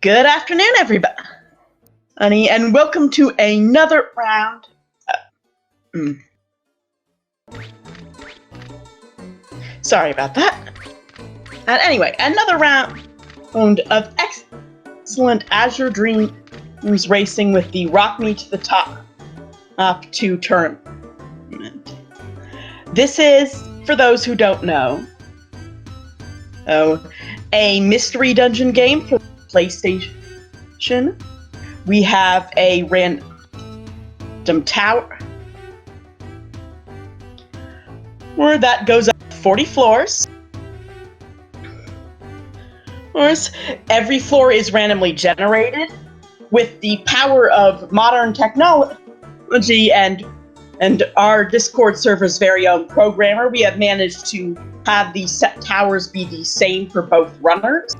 Good afternoon, everybody, and welcome to another round. Sorry about that. And anyway, another round of excellent Azure Dreams racing with the Rock Me to the Top up 2 tournament. This is, for those who don't know, a mystery dungeon game for PlayStation. We have a random tower that goes up 40 floors. Every floor is randomly generated with the power of modern technology and our Discord server's very own programmer. We have managed to have the set towers be the same for both runners.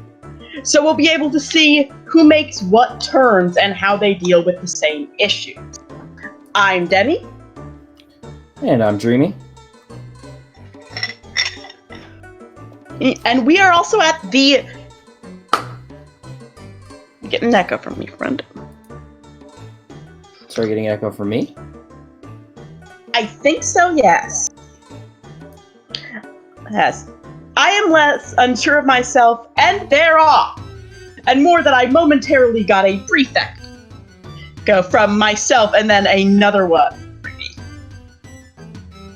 So we'll be able to see who makes what turns and how they deal with the same issues. I'm Demi. And I'm Dreamy. And we are also at the... You're getting an echo from me, friend. Sorry, getting an echo from me? I think so, yes. Yes. I am less unsure of myself, and they're off. And more that I momentarily got a prefect go from myself and then another one.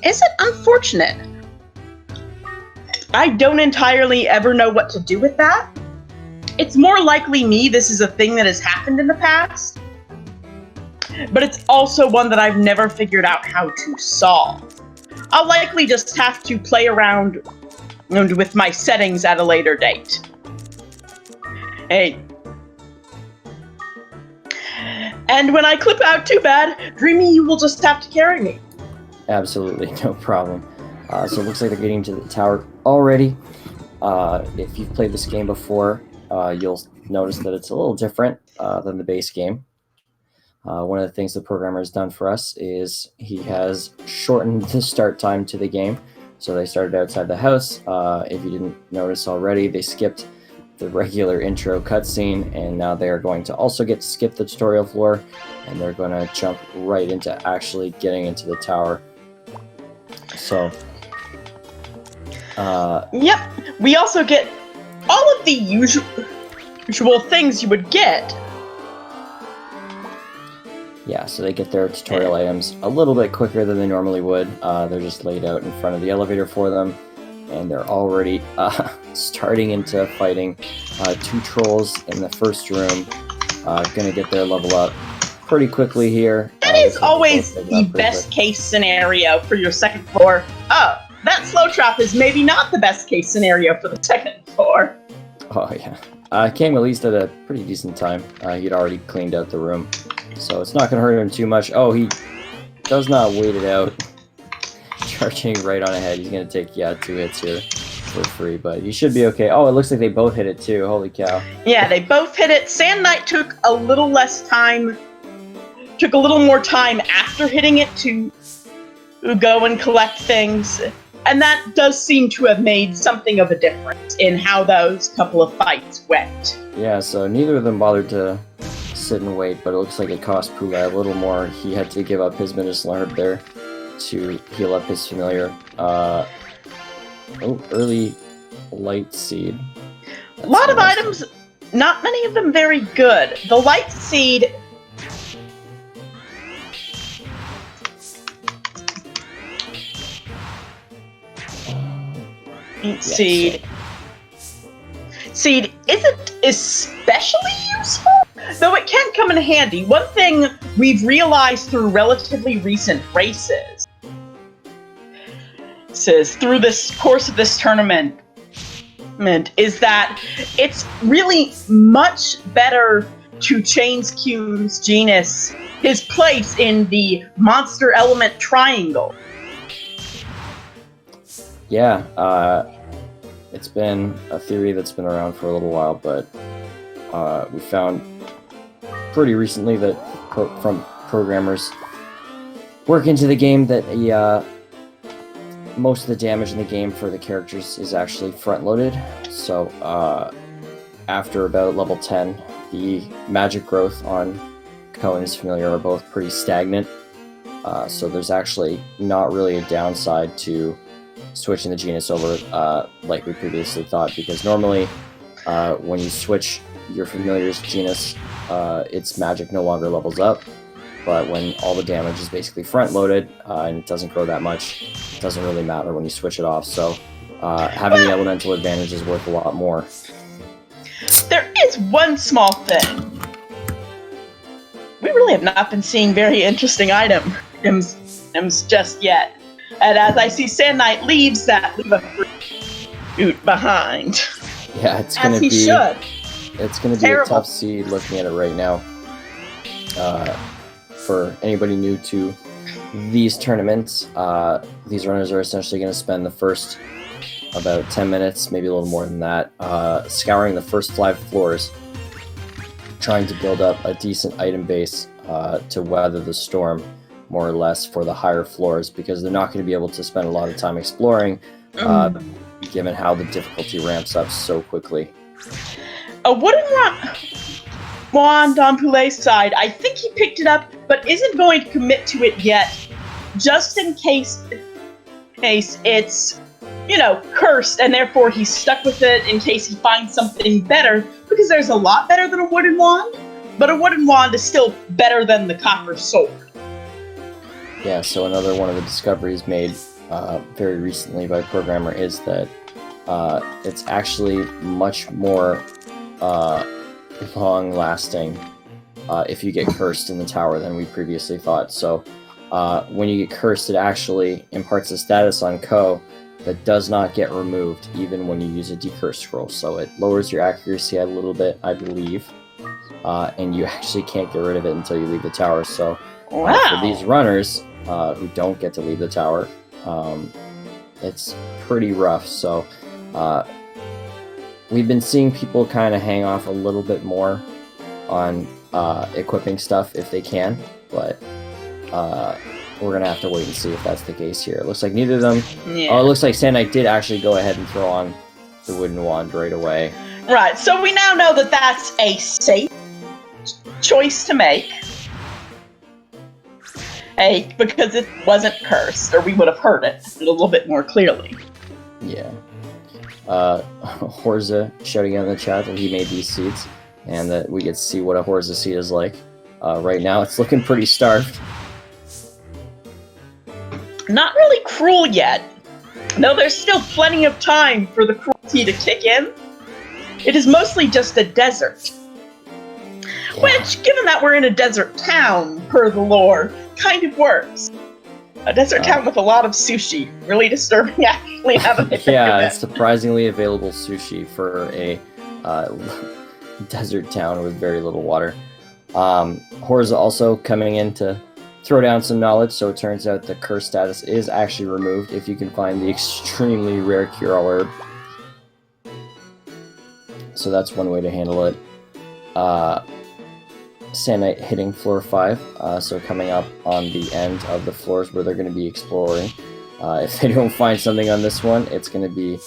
Is it unfortunate? I don't entirely ever know what to do with that. It's more likely me this is a thing that has happened in the past. But it's also one that I've never figured out how to solve. I'll likely just have to play around with my settings at a later date. Hey. And when I clip out too bad, Dreamy, you will just have to carry me. Absolutely, no problem. So it looks like they're getting to the tower already. If you've played this game before, you'll notice that it's a little different than the base game. One of the things the programmer has done for us is he has shortened the start time to the game. So they started outside the house. If you didn't notice already, they skipped the regular intro cutscene, and now they are going to also get to skip the tutorial floor, and they're going to jump right into actually getting into the tower. So, yep, we also get all of the usual things you would get. Yeah, so they get their tutorial items a little bit quicker than they normally would. They're just laid out in front of the elevator for them, and they're already starting into fighting 2 trolls in the first room. Gonna get their level up pretty quickly here. That is always the best case scenario for your second floor. Oh, that slow trap is maybe not the best case scenario for the second floor. Oh yeah, came at least at a pretty decent time. He'd already cleaned out the room, so it's not gonna hurt him too much. Oh, he does not wait it out. Charging right on ahead. He's gonna take 2 hits here for free, but he should be okay. Oh, it looks like they both hit it too. Holy cow. Yeah, they both hit it. Sand Knight took a little less time. Took a little more time after hitting it to go and collect things. And that does seem to have made something of a difference in how those couple of fights went. Yeah, so neither of them bothered to sit and wait, but it looks like it cost Poulet a little more. He had to give up his medicinal herb there to heal up his familiar. Early light seed. A lot of items, not many of them very good. The light seed... Seed isn't especially useful, though it can come in handy. One thing we've realized through relatively recent races through this course of this tournament is that it's really much better to change Q's genus, his place in the monster element triangle. Yeah, it's been a theory that's been around for a little while, but we found pretty recently that from programmers work into the game that most of the damage in the game for the characters is actually front-loaded. So after about level 10, the magic growth on Ko and his familiar are both pretty stagnant. So there's actually not really a downside to switching the genus over like we previously thought, because normally when you switch your familiar's genus, its magic no longer levels up, but when all the damage is basically front-loaded and it doesn't grow that much, it doesn't really matter when you switch it off. So having the elemental advantage is worth a lot more. There is one small thing. We really have not been seeing very interesting items just yet. And as I see Sand Knight leaves that leave a fruit behind. Yeah, it's gonna be a tough seed looking at it right now. For anybody new to these tournaments, these runners are essentially going to spend the first about 10 minutes, maybe a little more than that, scouring the first 5 floors, trying to build up a decent item base to weather the storm, more or less, for the higher floors, because they're not going to be able to spend a lot of time exploring, given how the difficulty ramps up so quickly. A wooden wand on Poulet's side, I think he picked it up, but isn't going to commit to it yet, just in case it's, cursed, and therefore he's stuck with it in case he finds something better, because there's a lot better than a wooden wand, but a wooden wand is still better than the copper sword. Yeah, so another one of the discoveries made very recently by a programmer is that it's actually much more long-lasting if you get cursed in the tower than we previously thought. So when you get cursed, it actually imparts a status on Ko that does not get removed even when you use a decurse scroll. So it lowers your accuracy a little bit, I believe, and you actually can't get rid of it until you leave the tower. So for these runners who don't get to leave the tower, it's pretty rough. So we've been seeing people kind of hang off a little bit more on equipping stuff if they can, but we're going to have to wait and see if that's the case here. It looks like neither of them... Yeah. Oh, it looks like Sand Knight did actually go ahead and throw on the wooden wand right away. Right, so we now know that that's a safe choice to make. Because it wasn't cursed, or we would have heard it a little bit more clearly. Yeah. Horza shouting out in the chat that he made these seeds, and that we get to see what a Horza seed is like. Right now, it's looking pretty starved. Not really cruel yet. No, there's still plenty of time for the cruelty to kick in. It is mostly just a desert. Yeah. Which, given that we're in a desert town, per the lore, kind of works. A desert town with a lot of sushi. Really disturbing, actually, now that I think of it. It's surprisingly available sushi for a desert town with very little water. Horza also coming in to throw down some knowledge, so it turns out the curse status is actually removed if you can find the extremely rare cure-all herb. So that's one way to handle it. Sand Knight hitting floor 5, so coming up on the end of the floors where they're going to be exploring. If they don't find something on this one, it's going to be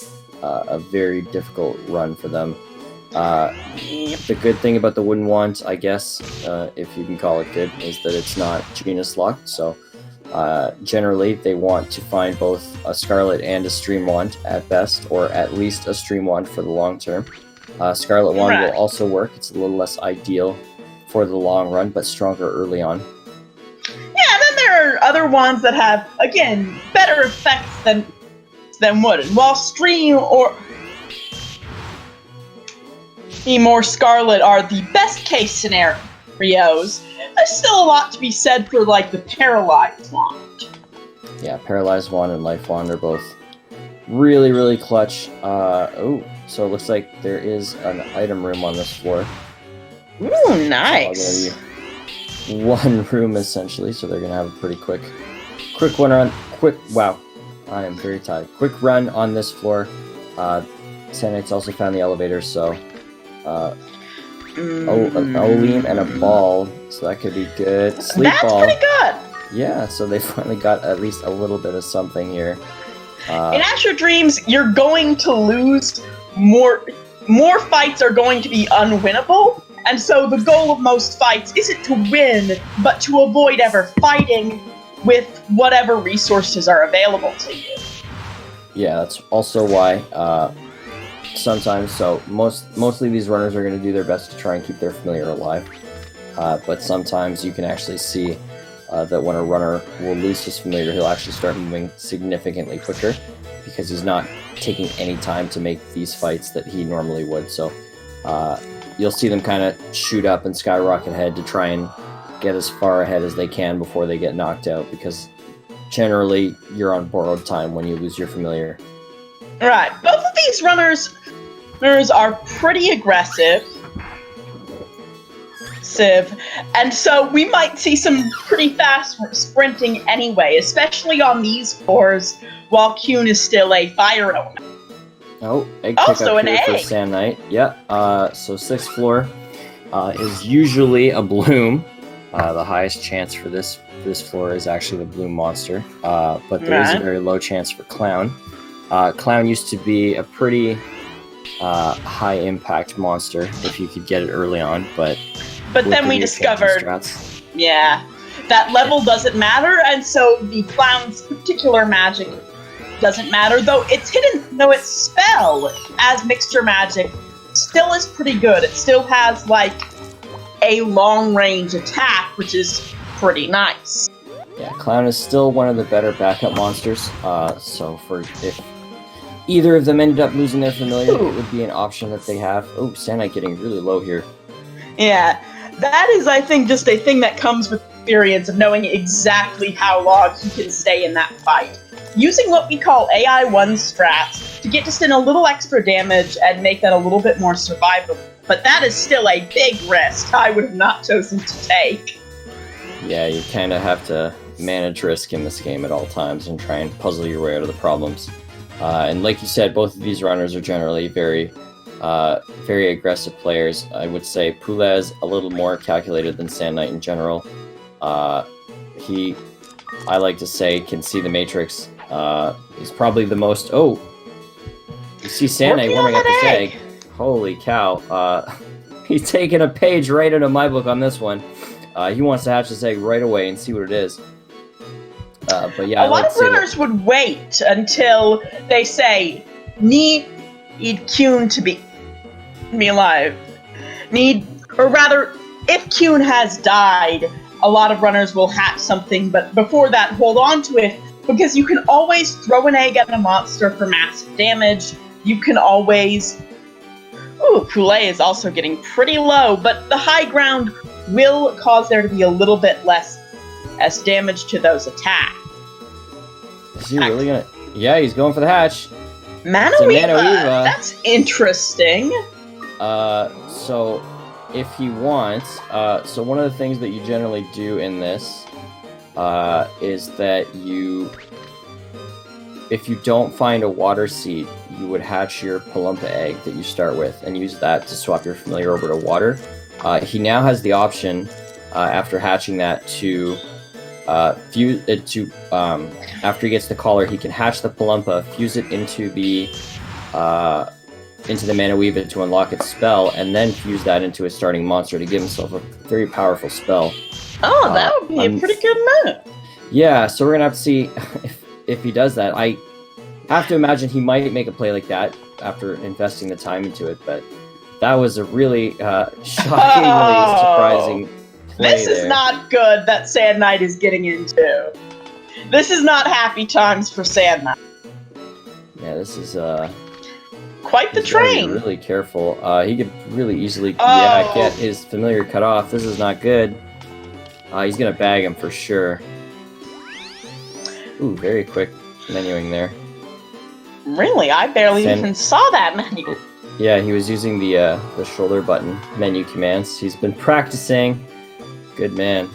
a very difficult run for them. The good thing about the wooden wand, I guess, if you can call it good, is that it's not genus locked. So generally they want to find both a Scarlet and a Stream Wand at best, or at least a Stream Wand for the long term. Scarlet Wand will also work. It's a little less ideal for the long run, but stronger early on. Yeah, and then there are other wands that have, again, better effects than wooden. While Stream or more Scarlet are the best case scenarios, there's still a lot to be said for, like, the Paralyzed Wand. Yeah, Paralyzed Wand and Life Wand are both really, really clutch. So it looks like there is an item room on this floor. Ooh, nice. So one room, essentially, so they're going to have a pretty quick wow, I am very tired. Quick run on this floor. Sand Knight's also found the elevator, so... an Oleum and a ball, so that could be good. Sleep ball. That's pretty good! Yeah, so they finally got at least a little bit of something here. In Azure Dreams, you're going to lose more fights are going to be unwinnable, And so the goal of most fights isn't to win, but to avoid ever fighting with whatever resources are available to you. Yeah, that's also why sometimes, so mostly these runners are going to do their best to try and keep their familiar alive. But sometimes you can actually see that when a runner will lose his familiar, he'll actually start moving significantly quicker because he's not taking any time to make these fights that he normally would. So you'll see them kind of shoot up and skyrocket ahead to try and get as far ahead as they can before they get knocked out, because generally you're on borrowed time when you lose your familiar. Right. Both of these runners are pretty aggressive. And so we might see some pretty fast sprinting anyway, especially on these floors, while Kuhn is still a fire element. Oh, egg pick Also up an here for egg. Sand Knight. Yep. So 6th floor is usually a bloom. The highest chance for this floor is actually the bloom monster, but there is a very low chance for clown. Clown used to be a pretty high impact monster if you could get it early on, but then we discovered, that level doesn't matter, and so the clown's particular magic doesn't matter, though its spell as mixture magic still is pretty good. It still has like a long range attack, which is pretty nice. Yeah, clown is still one of the better backup monsters. So if either of them ended up losing their familiar, it would be an option that they have. Oh, Sand Knight getting really low here. Yeah, that is, I think, just a thing that comes with experience of knowing exactly how long he can stay in that fight. Using what we call AI-1 strats to get just in a little extra damage and make that a little bit more survivable. But that is still a big risk I would have not chosen to take. Yeah, you kind of have to manage risk in this game at all times and try and puzzle your way out of the problems. And like you said, both of these runners are generally very aggressive players. I would say Poulet is a little more calculated than Sand Knight in general. He, I like to say, can see the Matrix. He's probably the most... Oh! You see Sand Knight warming up his egg. Holy cow. He's taking a page right out of my book on this one. He wants to hatch this egg right away and see what it is. But yeah, a lot of runners would wait until they say, need Kuhn to be alive. Or rather, if Kuhn has died, a lot of runners will hatch something, but before that, hold on to it, because you can always throw an egg at a monster for massive damage. You can always... Ooh, Poulet is also getting pretty low, but the high ground will cause there to be a little bit less as damage to those attacks. Is he really gonna... Yeah, he's going for the hatch. Manoiva. That's interesting. So if he wants, so one of the things that you generally do in this is that if you don't find a water seed, you would hatch your Palumpa egg that you start with and use that to swap your familiar over to water. He now has the option, after hatching that, to fuse it to, after he gets the collar, he can hatch the Palumpa, fuse it into the Manoiva to unlock its spell, and then fuse that into his starting monster to give himself a very powerful spell. Oh, that would be a pretty good move. Yeah, so we're gonna have to see if he does that. I have to imagine he might make a play like that after investing the time into it, but that was a really shockingly surprising play. This is not good that Sand Knight is getting into. This is not happy times for Sand Knight. Yeah, this is quite the train. Be really careful. He could really easily get his familiar cut off. This is not good. He's gonna bag him for sure. Ooh, very quick menuing there. Really? I barely even saw that menu. Yeah, he was using the shoulder button menu commands. He's been practicing. Good man.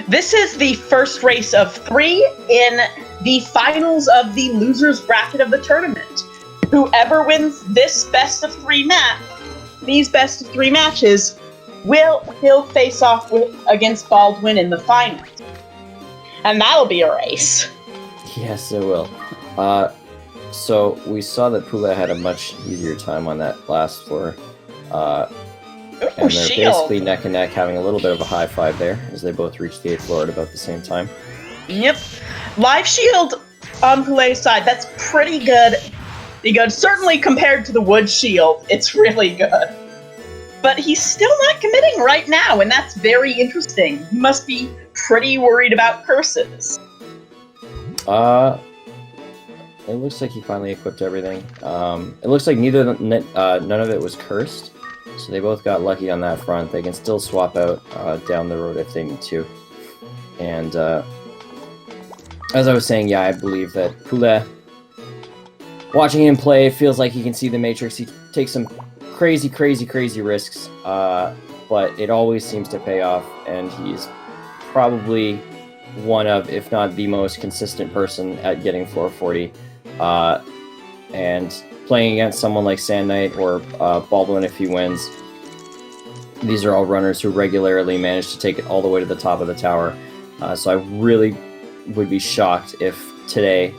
This is the first race of 3 in the finals of the losers bracket of the tournament. Whoever wins this best of 3 these best of 3 matches, he'll face off against Baldwin in the finals. And that'll be a race. Yes, it will. So we saw that Poulet had a much easier time on that last floor. Ooh, And they're shield. basically neck and neck, having a little bit of a high five there, as they both reach the 8th floor at about the same time. Yep. Live shield on Poulet's side, that's pretty good. Certainly compared to the wood shield, it's really good. But he's still not committing right now, and that's very interesting. He must be pretty worried about curses. It looks like he finally equipped everything. It looks like none of it was cursed, so they both got lucky on that front. They can still swap out down the road if they need to. And as I was saying, yeah, I believe that Poulet, watching him play, feels like he can see the Matrix. He takes some crazy risks, but it always seems to pay off, and he's probably one of, if not the most consistent person at getting floor 40. And playing against someone like Sand Knight or Baldwin if he wins, these are all runners who regularly manage to take it all the way to the top of the tower. So I really would be shocked if today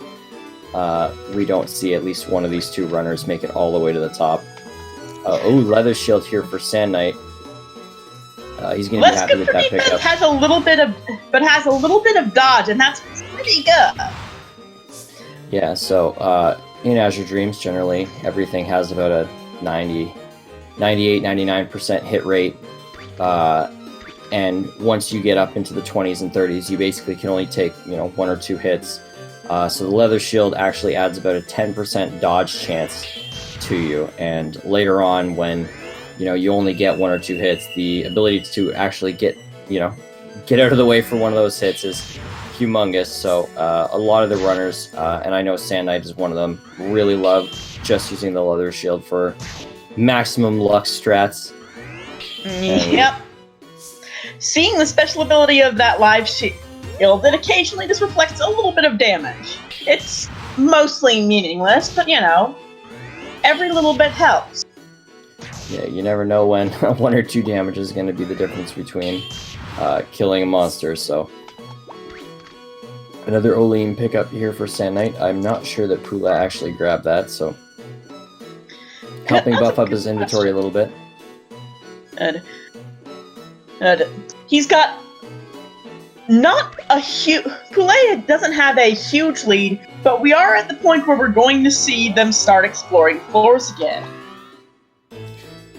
we don't see at least one of these two runners make it all the way to the top. Leather shield here for Sand Knight. He's going to be happy with that pickup. Has a little bit of dodge, and that's pretty good. Yeah, so in Azure Dreams, generally, everything has about a 98, 99% hit rate. And once you get up into the 20s and 30s, you basically can only take, 1 or 2 hits. So the leather shield actually adds about a 10% dodge chance to you. And later on, when you only get 1 or 2 hits, the ability to actually get out of the way for one of those hits is humongous. So a lot of the runners, and I know Sand Knight is one of them, really love just using the leather shield for maximum luck strats. Yep. Seeing the special ability of that live shield, that occasionally just reflects a little bit of damage. It's mostly meaningless, but every little bit helps. Yeah, you never know when 1 or 2 damage is going to be the difference between killing a monster, so... Another Olean pickup here for Sand Knight. I'm not sure that Poulet actually grabbed that, so... Helping buff up his inventory a little bit. And he's got not a huge... Poulet doesn't have a huge lead, but we are at the point where we're going to see them start exploring floors again.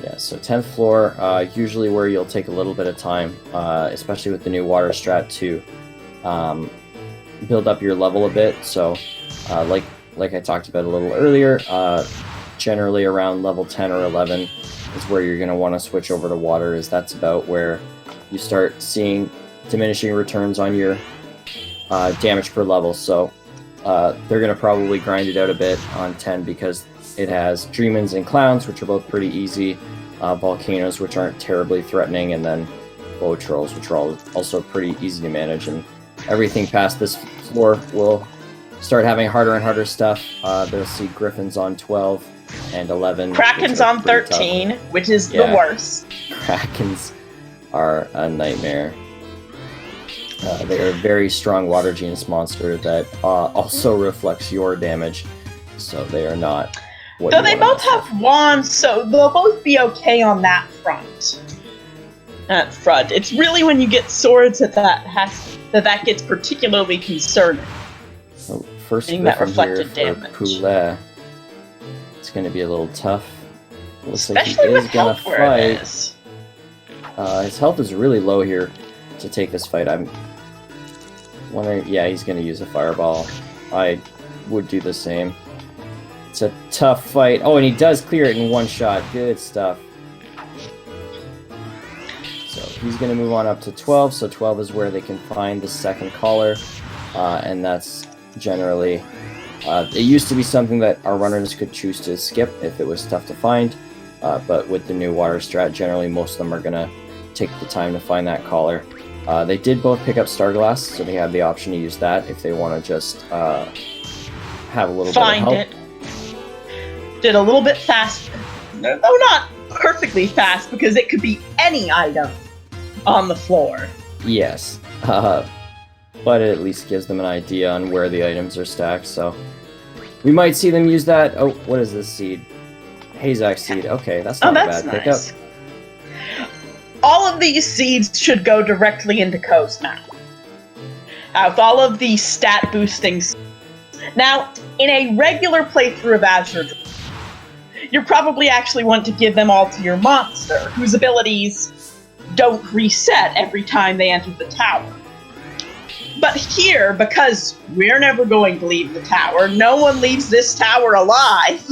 Yeah, so 10th floor, usually where you'll take a little bit of time, especially with the new water strat to build up your level a bit. So, like I talked about a little earlier, generally around level 10 or 11 is where you're going to want to switch over to water, as that's about where you start seeing diminishing returns on your damage per level. So they're going to probably grind it out a bit on 10 because it has Dreamins and Clowns, which are both pretty easy, Volcanoes, which aren't terribly threatening, and then Bow Trolls, which are also pretty easy to manage. And everything past this floor will start having harder and harder stuff. They'll see Griffins on 12 and 11. Krakens on 13, tough. Which is the worst. Krakens are a nightmare. They are a very strong water genus monster that also reflects your damage, so they are not... So they both have wands, so they'll both be okay on that front. It's really when you get swords that gets particularly concerning. So first that reflected here damage. For Poulet, it's going to be a little tough. Looks Especially like he with is going to fight. His health is really low here to take this fight. I'm wondering, yeah, he's going to use a fireball. I would do the same. It's a tough fight. Oh, and he does clear it in one shot. Good stuff. So he's going to move on up to 12. So 12 is where they can find the second collar. And that's generally... it used to be something that our runners could choose to skip if it was tough to find. But with the new water strat, generally most of them are going to take the time to find that collar. They did both pick up Starglass, so they have the option to use that if they want to just have a little bit of help. Find it. Did a little bit faster. Though not perfectly fast, because it could be any item on the floor. Yes. But it at least gives them an idea on where the items are stacked, so... We might see them use that... Oh, what is this seed? Hazak seed. Okay, that's not a bad pickup. of these seeds should go directly into Coast now. With all of the stat boosting. Now, in a regular playthrough of Azure, you probably actually want to give them all to your monster, whose abilities don't reset every time they enter the tower. But here, because we're never going to leave the tower, no one leaves this tower alive.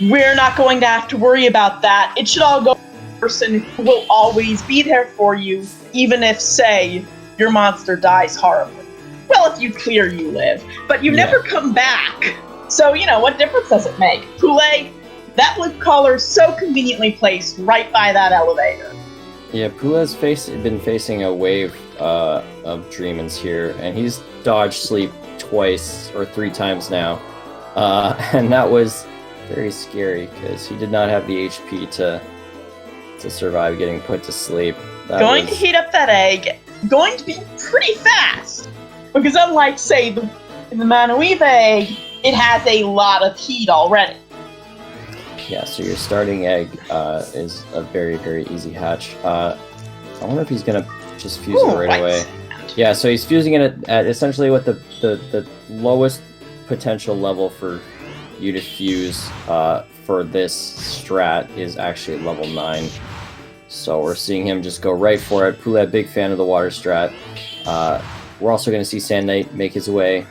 We're not going to have to worry about that. It should all go to the person who will always be there for you, even if, say, your monster dies horribly. Well, if you clear, you live. But you never come back. So, what difference does it make? Poulet, that blue collar's so conveniently placed right by that elevator. Yeah, Poulet's been facing a wave of Dreamins here, and he's dodged sleep twice or 3 times now. And that was very scary, because he did not have the HP to survive getting put to sleep. To heat up that egg, going to be pretty fast. Because unlike, say, in the Manaweave egg, it has a lot of heat already. Yeah, so your starting egg is a very, very easy hatch. I wonder if he's going to just fuse it right away. Yeah, so he's fusing it at essentially what the lowest potential level for you to fuse for this strat is actually level 9. So we're seeing him just go right for it. Poulet, big fan of the water strat. We're also going to see Sand Knight make his way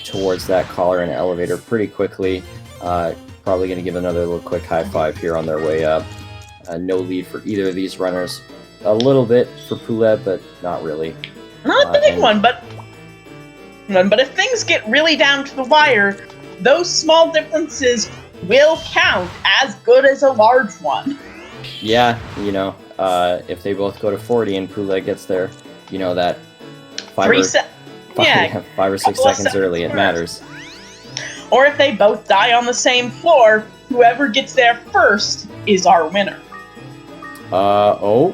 towards that collar and elevator pretty quickly. Probably going to give another little quick high five here on their way up. No lead for either of these runners. A little bit for Poulet, but not really. Not a big one, but if things get really down to the wire, those small differences will count as good as a large one. Yeah, if they both go to 40 and Poulet gets there, that 5 or 6 seconds early, it matters. Or if they both die on the same floor, whoever gets there first is our winner. So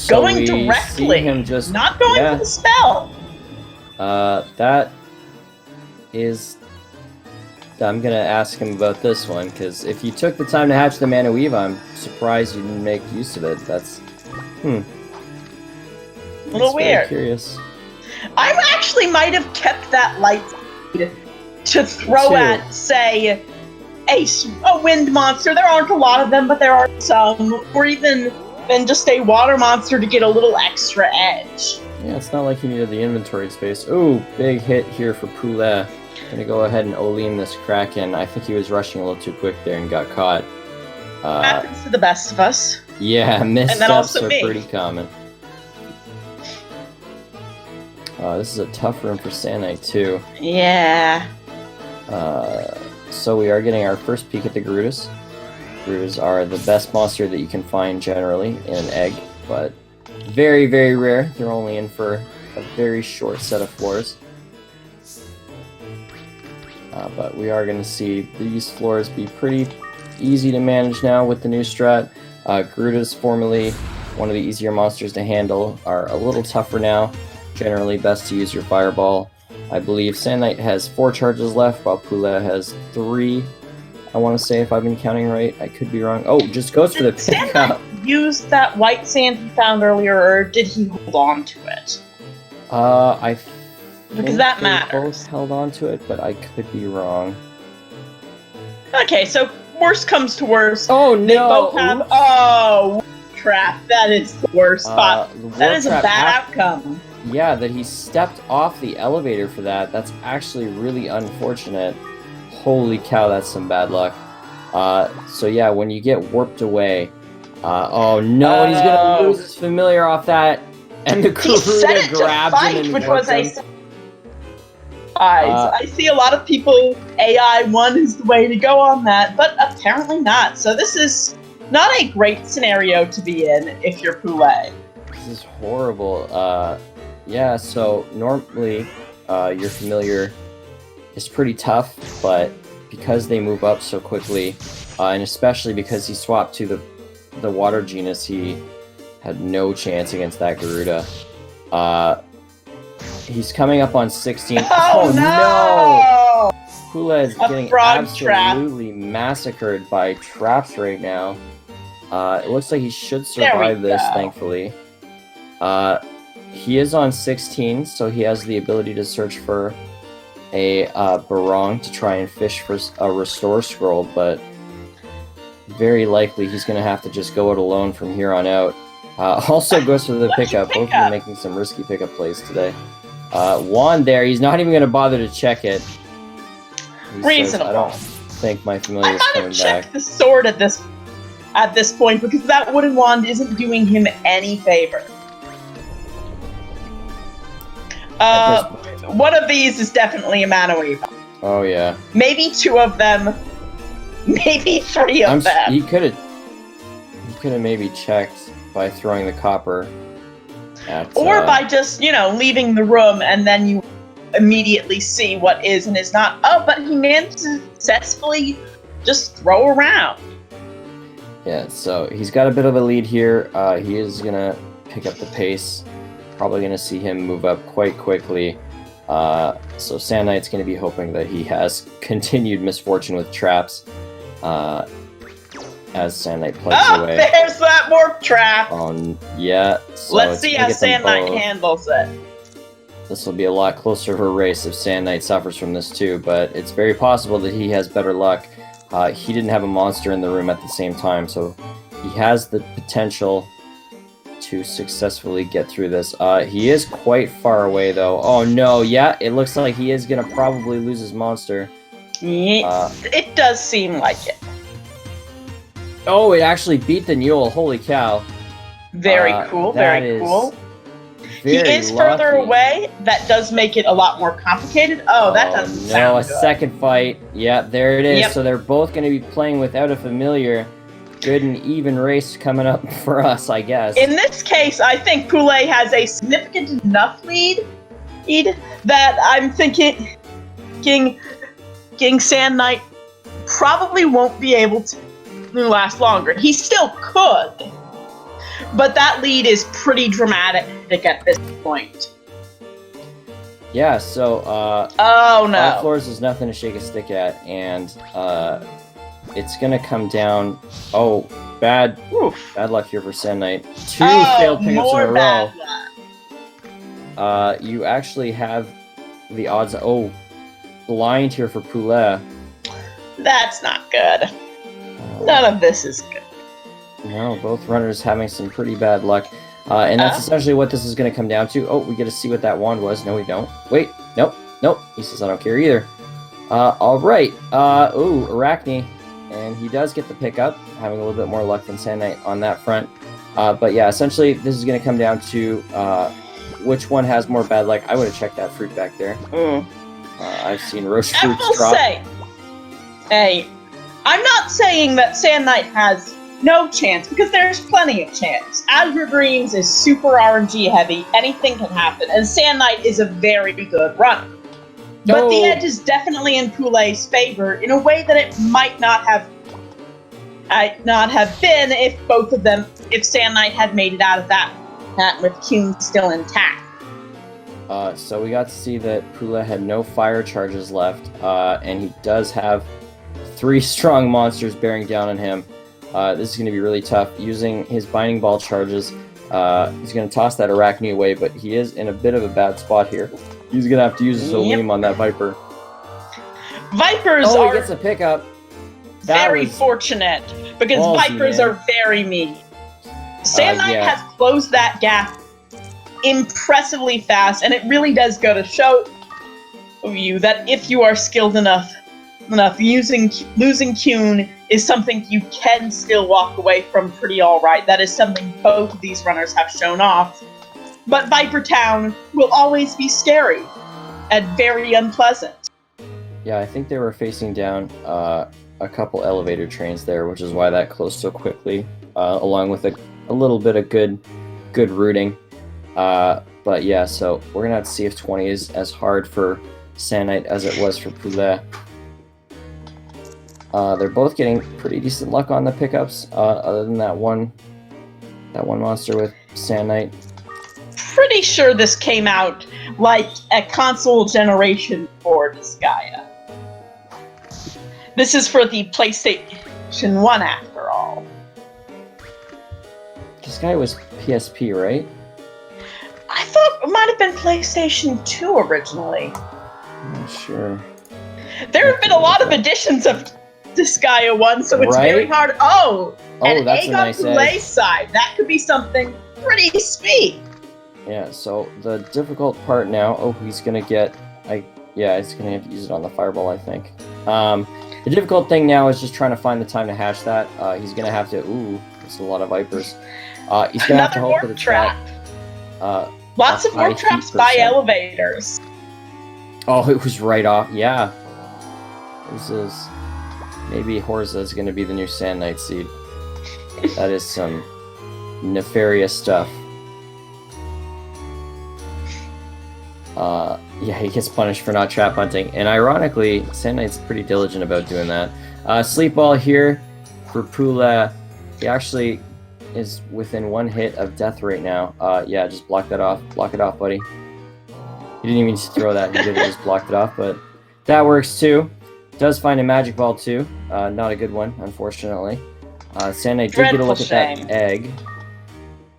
going directly, not going for the spell. That is... I'm going to ask him about this one, because if you took the time to hatch the Manaweave, I'm surprised you didn't make use of it. That's... A little weird. Curious. I actually might have kept that light to throw at, say, a wind monster. There aren't a lot of them, but there are some. Or even then just a water monster to get a little extra edge. Yeah, it's not like he needed the inventory space. Ooh, big hit here for Poulet. Gonna go ahead and Olim this Kraken. I think he was rushing a little too quick there and got caught. Happens to the best of us. Yeah, missteps are pretty common. This is a tough room for Sand Knight too. Yeah. So we are getting our first peek at the Gerudas. Gerudas are the best monster that you can find generally in an egg, but very, very rare. They're only in for a very short set of floors. But we are going to see these floors be pretty easy to manage now with the new strat. Gerudas, formerly one of the easier monsters to handle, are a little tougher now. Generally best to use your Fireball. I believe Sand Knight has 4 charges left, while Poulet has 3. I want to say, if I've been counting right. I could be wrong. Oh, just goes for the pickup. Sand Knight use that white sand he found earlier, or did he hold on to it? Because that matters. Both held on to it, but I could be wrong. Okay, so worst comes to worst. Oh no! They both have. Oh, trap! That is the worst spot. That is a bad outcome. Yeah, that he stepped off the elevator for that. That's actually really unfortunate. Holy cow, that's some bad luck. So yeah, when you get warped away, oh no, and he's gonna lose his familiar off that, and the Garuda grabs him and which was a I see a lot of people AI1 is the way to go on that, but apparently not. So this is not a great scenario to be in if you're Poulet. This is horrible. Yeah, so normally your familiar is pretty tough, but because they move up so quickly, and especially because he swapped to the water genus, he had no chance against that Garuda. He's coming up on 16. Oh no! Poulet is A getting frog trap. absolutely massacred by traps right now. It looks like he should There we survive this, go. thankfully. He is on 16, so he has the ability to search for a barong to try and fish for a restore scroll, but very likely he's going to have to just go it alone from here on out. Also goes for the pickup. Both of them making some risky pickup plays today. Wand there, he's not even going to bother to check it. He Reasonable. says, I don't think my familiar is I coming gotta check back. the sword at this point, because that wooden wand isn't doing him any favor. One of these is definitely a mana wave. Oh yeah. Maybe 2 of them. Maybe 3 of them. He could have maybe checked by throwing the copper at, or by just, leaving the room and then you immediately see what is and is not. Oh, but he managed to successfully just throw around. Yeah, so he's got a bit of a lead here. He is gonna pick up the pace. Probably gonna see him move up quite quickly. So Sand Knight's gonna be hoping that he has continued misfortune with traps. As Sand Knight plays away. There's that warp trap! Yeah. So let's see how Sand Knight handles it. This will be a lot closer of a race if Sand Knight suffers from this too, but it's very possible that he has better luck. He didn't have a monster in the room at the same time, so he has the potential to successfully get through this. He is quite far away though. Oh no, yeah, it looks like he is gonna probably lose his monster. It does seem like it. Oh, it actually beat the Newell. Holy cow. Very cool, very cool. He is further away. That does make it a lot more complicated. Oh, that doesn't sound good. Second fight. Yeah, there it is. Yep. So they're both going to be playing without a familiar. Good and even race coming up for us, I guess. In this case, I think Poulet has a significant enough lead that I'm thinking King Sand Knight probably won't be able to last longer. He still could, but that lead is pretty dramatic at this point. Yeah, so oh no, 5 floors is nothing to shake a stick at, and it's gonna come down. Oh, bad luck here for Sand Knight. 2 failed pickups in a row. You actually have the odds. Oh, blind here for Poulet. That's not good. None of this is good. No, both runners having some pretty bad luck. And that's essentially what this is going to come down to. Oh, we get to see what that wand was. No, we don't. Wait, nope. He says I don't care either. All right. Ooh, Arachne. And he does get the pickup, having a little bit more luck than Sand Knight on that front. But yeah, essentially this is going to come down to which one has more bad luck. I would have checked that fruit back there. I've seen roast fruits drop. Hey, I'm not saying that Sand Knight has no chance, because there's plenty of chance. Azure Dreams is super RNG heavy, anything can happen, and Sand Knight is a very good runner. But the edge is definitely in Poulet's favor in a way that it might not have been if Sand Knight had made it out of that with Kuhn still intact. So we got to see that Poulet had no fire charges left, and he does have 3 strong monsters bearing down on him. This is going to be really tough. Using his Binding Ball charges, he's going to toss that Arachne away, but he is in a bit of a bad spot here. He's going to have to use his Olim on that Viper. Vipers he are gets a pickup. Very fortunate, because Vipers are very meaty. Sand Knight has closed that gap impressively fast, and it really does go to show you that if you are skilled enough, losing Kuhn is something you can still walk away from pretty alright. That is something both of these runners have shown off. But Viper Town will always be scary and very unpleasant. Yeah, I think they were facing down a couple elevator trains there, which is why that closed so quickly, along with a little bit of good routing. But yeah, so we're going to have to see if 20 is as hard for Sand Knight as it was for Poulet. They're both getting pretty decent luck on the pickups, other than that one monster with Sand Knight. Pretty sure this came out like a console generation for Disgaea. This is for the PlayStation 1 after all. This guy was PSP, right? I thought it might have been PlayStation 2 originally. I'm not sure. There have been a lot of editions of Disgaea 1, so it's very hard. Oh, an that's egg a nice on Poulet's side. That could be something pretty sweet. Yeah, so the difficult part now, he's gonna get, he's gonna have to use it on the fireball, I think. The difficult thing now is just trying to find the time to hatch that. He's gonna have to, there's a lot of vipers. He's gonna have to hope that it's trap. Lots of warp traps by elevators. Oh, it was right off, yeah. This is, maybe Horza is gonna be the new Sand Knight seed. That is some nefarious stuff. Yeah, he gets punished for not trap hunting, and ironically, Sand Knight's pretty diligent about doing that. Sleep Ball here for Poulet. He actually is within 1 hit of death right now. Yeah, just block that off. Block it off, buddy. He didn't even need to throw that. He did just blocked it off, but that works too. Does find a Magic Ball too. Not a good one, unfortunately. Sand Knight did get a look at that egg,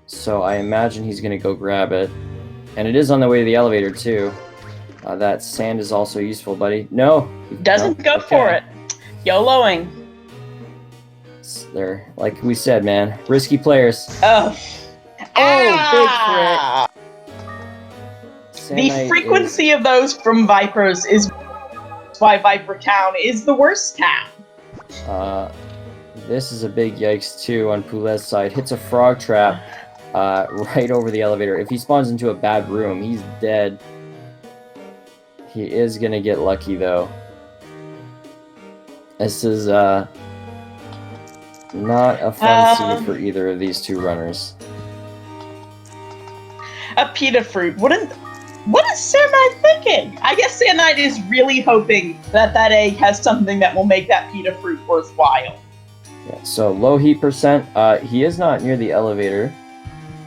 so I imagine he's going to go grab it. And it is on the way to the elevator too. That sand is also useful, buddy. No! Doesn't go for it. YOLOing. They're, like we said, man, risky players. Oh, big crit. The frequency of those from Vipers is why Viper Town is the worst town. This is a big yikes too on Poulet's side. Hits a frog trap right over the elevator. If he spawns into a bad room, he's dead. He is gonna get lucky though. This is not a fun seed for either of these two runners. A pita fruit. What is Sand Knight thinking? I guess Sand Knight is really hoping that that egg has something that will make that pita fruit worthwhile. Yeah, so low heat percent. He is not near the elevator.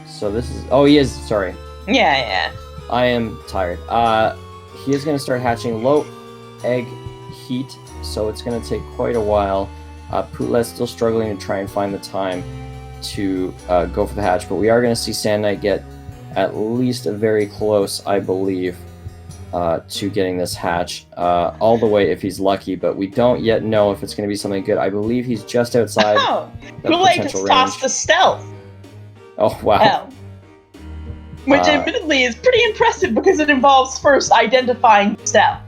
So this is... Oh, he is. Sorry. Yeah. I am tired. He is going to start hatching low egg heat, so it's going to take quite a while. Poulet's still struggling to try and find the time to go for the hatch, but we are going to see Sand Knight get at least very close, I believe, to getting this hatch all the way if he's lucky, but we don't yet know if it's going to be something good. I believe he's just outside the Poulet potential just tossed the stealth. Oh, wow. Which admittedly is pretty impressive because it involves first identifying stealth.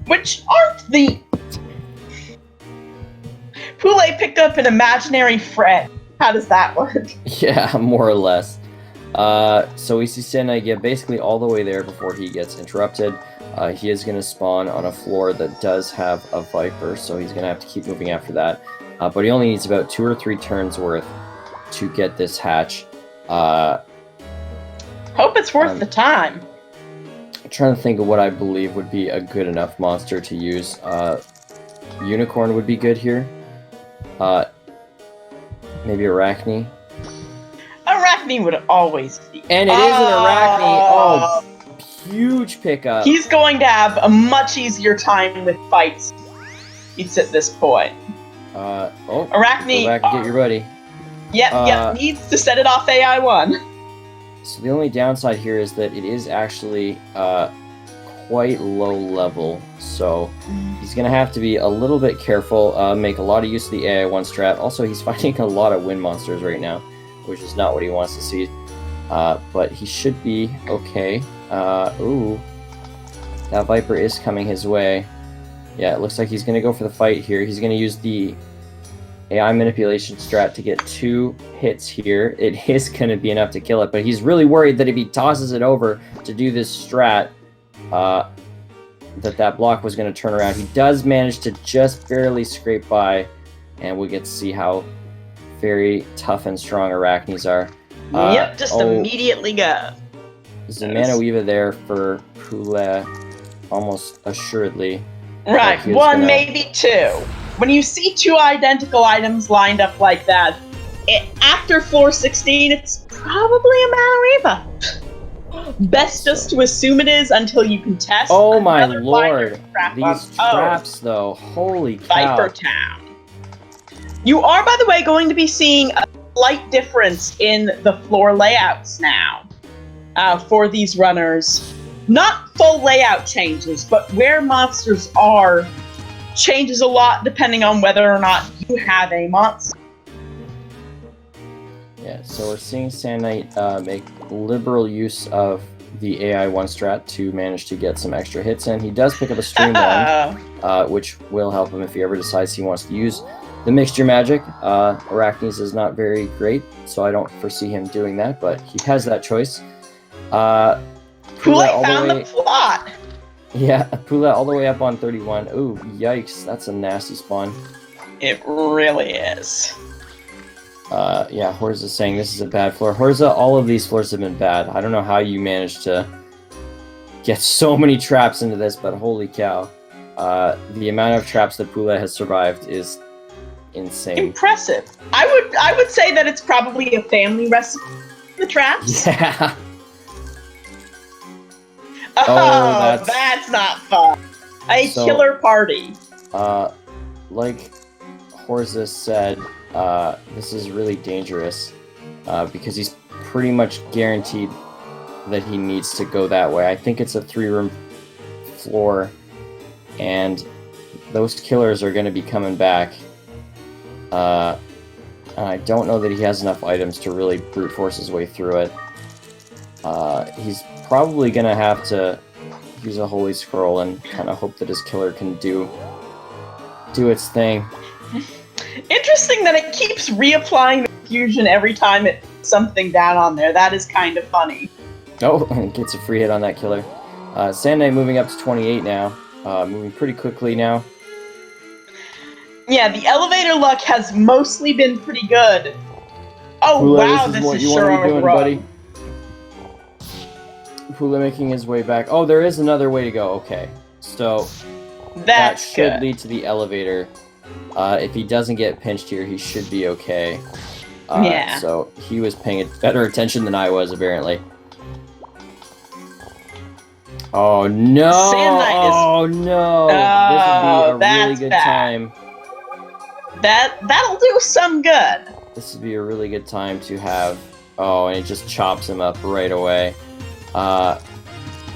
Which aren't the... Poulet picked up an imaginary friend. How does that work? Yeah, more or less. So we see Sand Knight get basically all the way there before he gets interrupted. He is going to spawn on a floor that does have a Viper, so he's going to have to keep moving after that. But he only needs about 2 or 3 turns worth to get this hatch. Hope it's worth the time. I'm trying to think of what I believe would be a good enough monster to use. Unicorn would be good here. Maybe Arachne. Arachne would always be. And it is an Arachne. Oh, huge pickup. He's going to have a much easier time with fights. It's at this point. Arachne. Go back and get your buddy. Yep, needs to set it off AI1. So the only downside here is that it is actually quite low level, so he's going to have to be a little bit careful, make a lot of use of the AI1 strat. Also, he's fighting a lot of wind monsters right now, which is not what he wants to see, but he should be okay. Ooh, that Viper is coming his way. Yeah, it looks like he's going to go for the fight here. He's going to use the AI manipulation strat to get 2 hits here. It is going to be enough to kill it, but he's really worried that if he tosses it over to do this strat, that block was going to turn around. He does manage to just barely scrape by, and we get to see how very tough and strong Arachnes are. Yep, just immediately go. There's a Mana Weaver there for Poulet, almost assuredly. Right, 1, maybe 2. When you see 2 identical items lined up like that, after floor 16, it's probably a Mana Weaver. Best just to assume it is until you can test. Oh my another binder lord! trap These on- traps, though, holy cow! Viper Town. You are, by the way, going to be seeing a slight difference in the floor layouts now for these runners. Not full layout changes, but where monsters are changes a lot depending on whether or not you have a monster. Yeah, so we're seeing Sand Knight make liberal use of the AI 1 strat to manage to get some extra hits in. He does pick up a Streamline, which will help him if he ever decides he wants to use the mixture magic. Arachnes is not very great, so I don't foresee him doing that, but he has that choice. Poulet found the plot! Yeah, Poulet all the way up on 31. Ooh, yikes, that's a nasty spawn. It really is. Yeah, Horza is saying this is a bad floor. Horza, all of these floors have been bad. I don't know how you managed to get so many traps into this, but holy cow. The amount of traps that Poulet has survived is insane. Impressive. I would say that it's probably a family recipe, the traps. Yeah. Oh, that's not fun. A killer party. Like Horza said, this is really dangerous because he's pretty much guaranteed that he needs to go that way. I think it's a 3-room floor, and those killers are going to be coming back. And I don't know that he has enough items to really brute force his way through it. He's probably going to have to use a Holy Scroll and kind of hope that his killer can do its thing. Interesting that it keeps reapplying the fusion every time it puts something down on there. That is kind of funny. Oh, gets a free hit on that killer. Sand Knight moving up to 28 now. Moving pretty quickly now. Yeah, the elevator luck has mostly been pretty good. Oh, Poulet, wow, this this is what is you sure want to be doing, a run. buddy. Poulet making his way back. Oh, there is another way to go. Okay. So that should good. lead to the elevator. If he doesn't get pinched here, he should be okay. Yeah. So he was paying better attention than I was, apparently. Oh, no! Oh, no! This would be a really good time. That'll do some good. This would be a really good time to have... Oh, and it just chops him up right away.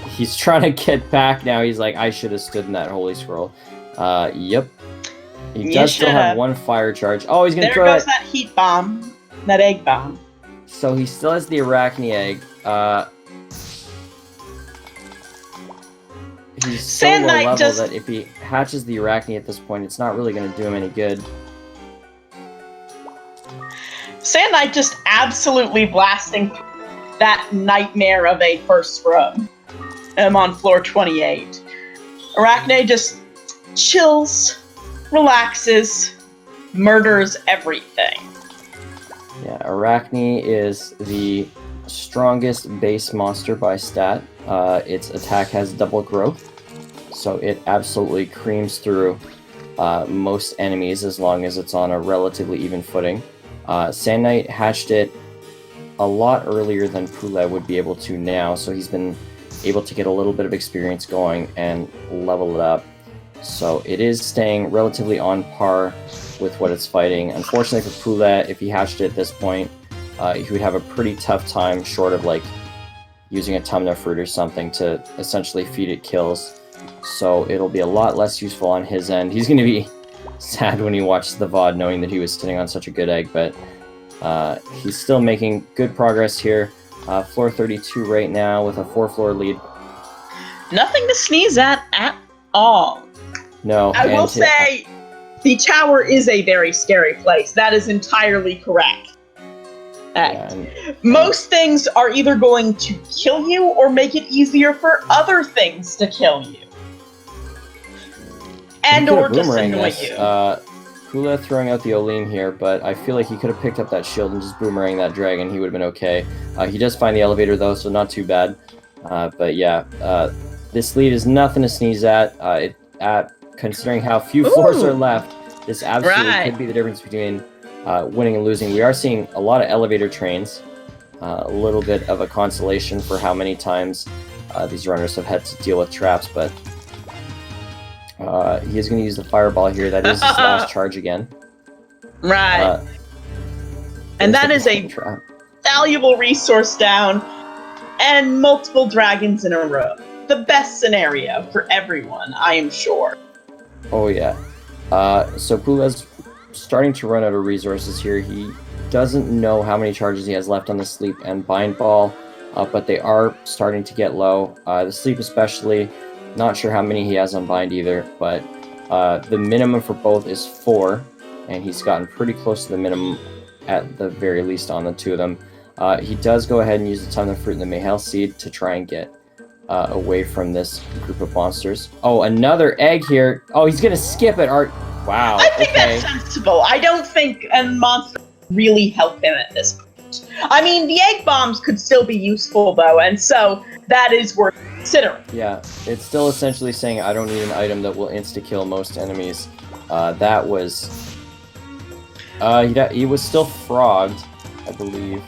He's trying to get back now. He's like, I should have stood in that Holy Scroll. Yep. He does still have one fire charge. Oh, he's going to throw it. There goes that heat bomb. That egg bomb. So he still has the Arachne egg. He's so low level that if he hatches the Arachne at this point, it's not really going to do him any good. Sand Knight just absolutely blasting that nightmare of a first room. I'm on floor 28. Arachne just chills, relaxes, murders everything. Yeah, Arachne is the strongest base monster by stat. Its attack has double growth, so it absolutely creams through most enemies as long as it's on a relatively even footing. Sand Knight hatched it a lot earlier than Poulet would be able to now, so he's been able to get a little bit of experience going and level it up. So it is staying relatively on par with what it's fighting. Unfortunately for Poulet, if he hatched it at this point, he would have a pretty tough time short of like using a Tumna fruit or something to essentially feed it kills. So it'll be a lot less useful on his end. He's going to be sad when he watches the VOD knowing that he was sitting on such a good egg, but he's still making good progress here. Floor 32 right now with a 4-floor lead. Nothing to sneeze at all. No. I will say the tower is a very scary place. That is entirely correct. Most things are either going to kill you or make it easier for other things to kill you. And or just annoy you. Poulet throwing out the Olim here, but I feel like he could have picked up that shield and just boomerang that dragon. He would have been okay. He does find the elevator though, so not too bad. But yeah, this lead is nothing to sneeze at. Considering how few floors are left, this absolutely could be the difference between winning and losing. We are seeing a lot of elevator trains. A little bit of a consolation for how many times these runners have had to deal with traps, but he is going to use the fireball here. That is his last charge again. Right. And that is a valuable resource down, and multiple dragons in a row. The best scenario for everyone, I am sure. Oh yeah. So Poulet's starting to run out of resources here. He doesn't know how many charges he has left on the sleep and bind ball, but they are starting to get low. The sleep especially, not sure how many he has on bind either, but the minimum for both is 4, and he's gotten pretty close to the minimum at the very least on the 2 of them. He does go ahead and use the ton of fruit and the Mayhel seed to try and get away from this group of monsters. Oh, another egg here. Oh, he's gonna skip it. Wow. I think that's sensible. I don't think a monster really help him at this point. I mean, the egg bombs could still be useful though, and so that is worth considering. Yeah, it's still essentially saying I don't need an item that will insta-kill most enemies. That was... he was still frogged, I believe.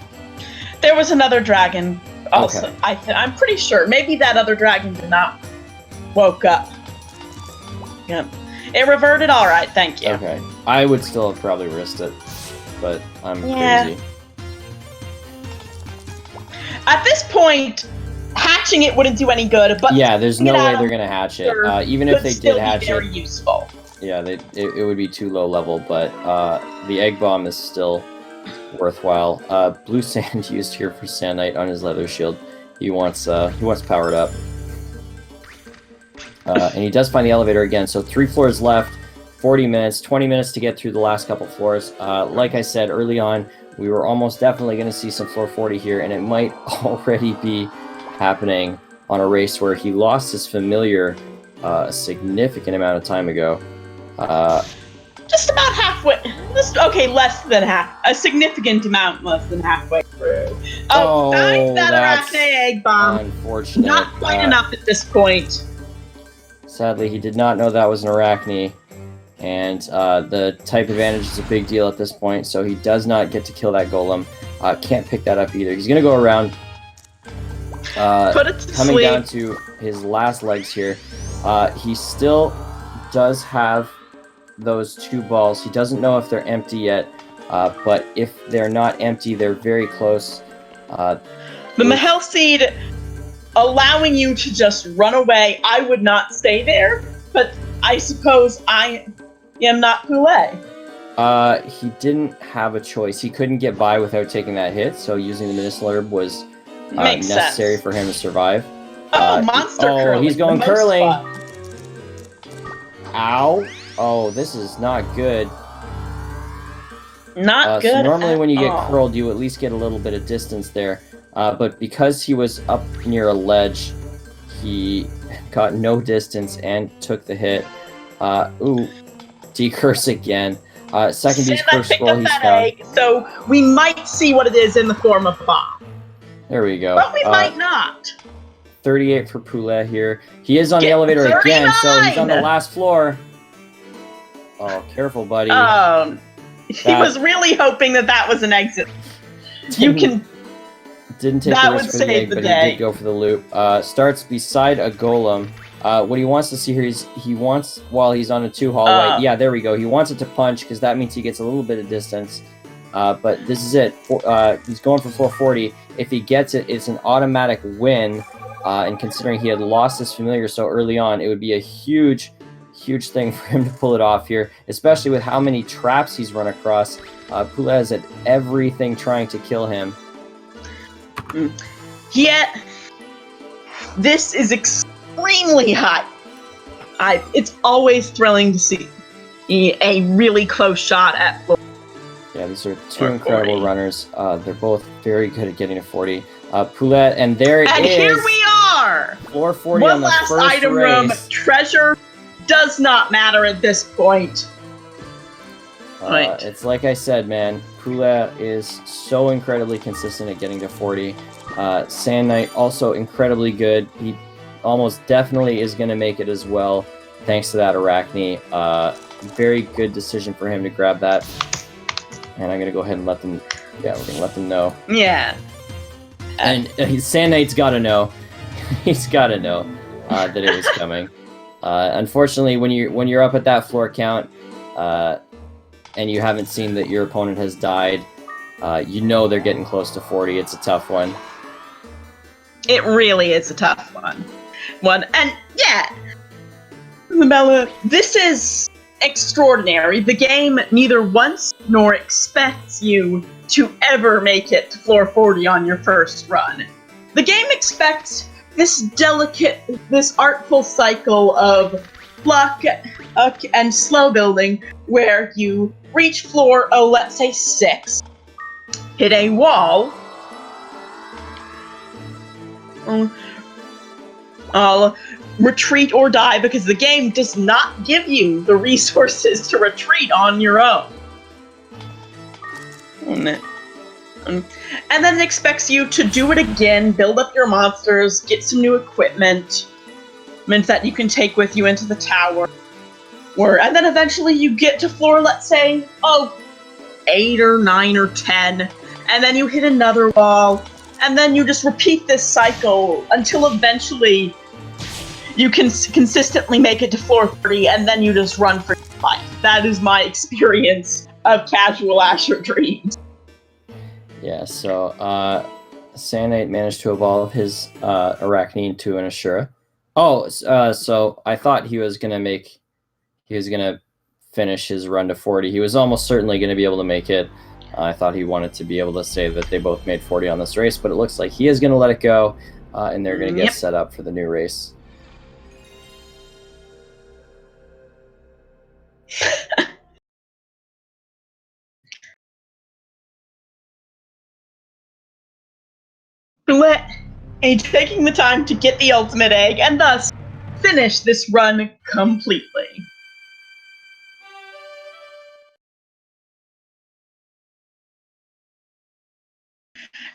There was another dragon also. Okay. I'm pretty sure. Maybe that other dragon did not woke up. Yep. It reverted all right, thank you. Okay. I would still have probably risked it, but I'm crazy. At this point, hatching it wouldn't do any good, but... Yeah, there's no way they're going to hatch it. Even if they did hatch it... very useful. Yeah, it would be too low level, but the egg bomb is still worthwhile. Blue sand used here for Sand Knight on his leather shield. He wants powered up. And he does find the elevator again, so 3 floors left, 40 minutes, 20 minutes to get through the last couple floors. Like I said early on, we were almost definitely going to see some floor 40 here, and it might already be happening on a race where he lost his familiar a significant amount of time ago. Just about halfway. Okay, less than half. A significant amount less than halfway through. Oh, that arachne egg bomb. Unfortunate. Not quite enough at this point. Sadly, he did not know that was an arachne, and the type advantage is a big deal at this point, so he does not get to kill that golem. Can't pick that up either. He's going to go around, coming down to his last legs here. He still does have those 2 balls. He doesn't know if they're empty yet, but if they're not empty, they're very close. The Mayhel seed allowing you to just run away. I would not stay there, but I suppose I am not Poulet. He didn't have a choice. He couldn't get by without taking that hit, so using the medicinal herb was necessary for him to survive. Oh, monster curling. Oh, he's going curling. Ow. Oh, this is not good. Not good. So normally when you get curled, you at least get a little bit of distance there. But because he was up near a ledge, he got no distance and took the hit. Ooh, decurse again. Second beast first scroll he's found. So we might see what it is in the form of a bomb. There we go. But we might not. 38 for Poulet here. He is on the elevator 39! Again, so he's on the last floor. Oh, careful, buddy. He was really hoping that was an exit. Didn't take the risk for the egg, but he did go for the loop. Starts beside a golem. What he wants to see here is he wants, while he's on a 2 hallway, yeah, there we go. He wants it to punch because that means he gets a little bit of distance. But this is it. He's going for 440. If he gets it, it's an automatic win. And considering he had lost his familiar so early on, it would be a huge thing for him to pull it off here, especially with how many traps he's run across. Poulet is at everything trying to kill him. Yet, this is extremely hot. It's always thrilling to see a really close shot at floor. Yeah, these are 2 incredible runners. They're both very good at getting to 40. Poulet, and there it is. And here we are! Floor 40 on the first race. One last item room. Treasure does not matter at this point. It's like I said, man. Poulet is so incredibly consistent at getting to 40. Sand Knight also incredibly good. He almost definitely is going to make it as well, thanks to that arachne. Very good decision for him to grab that. And I'm going to go ahead and let them... Yeah, we're going to let them know. Yeah. And Sand Knight's got to know. He's got to know that it was coming. Unfortunately, when you're up at that floor count, and you haven't seen that your opponent has died, you know they're getting close to 40. It's a tough one. It really is a tough one. And yeah, Isabella, this is extraordinary. The game neither wants nor expects you to ever make it to floor 40 on your first run. The game expects this delicate, this artful cycle of luck and slow building, where you reach floor, let's say 6, hit a wall, retreat or die, because the game does not give you the resources to retreat on your own. And then it expects you to do it again, build up your monsters, get some new equipment that you can take with you into the tower. And then eventually you get to floor, let's say, 8 or 9 or 10, and then you hit another wall, and then you just repeat this cycle until eventually you can consistently make it to floor 30, and then you just run for your life. That is my experience of casual Azure Dreams. Yeah, so Sand Knight managed to evolve his Arachne into an Ashura. So I thought he was gonna finish his run to 40. He was almost certainly gonna be able to make it. I thought he wanted to be able to say that they both made 40 on this race, but it looks like he is gonna let it go, and they're gonna get set up for the new race. Taking the time to get the ultimate egg and thus finish this run completely.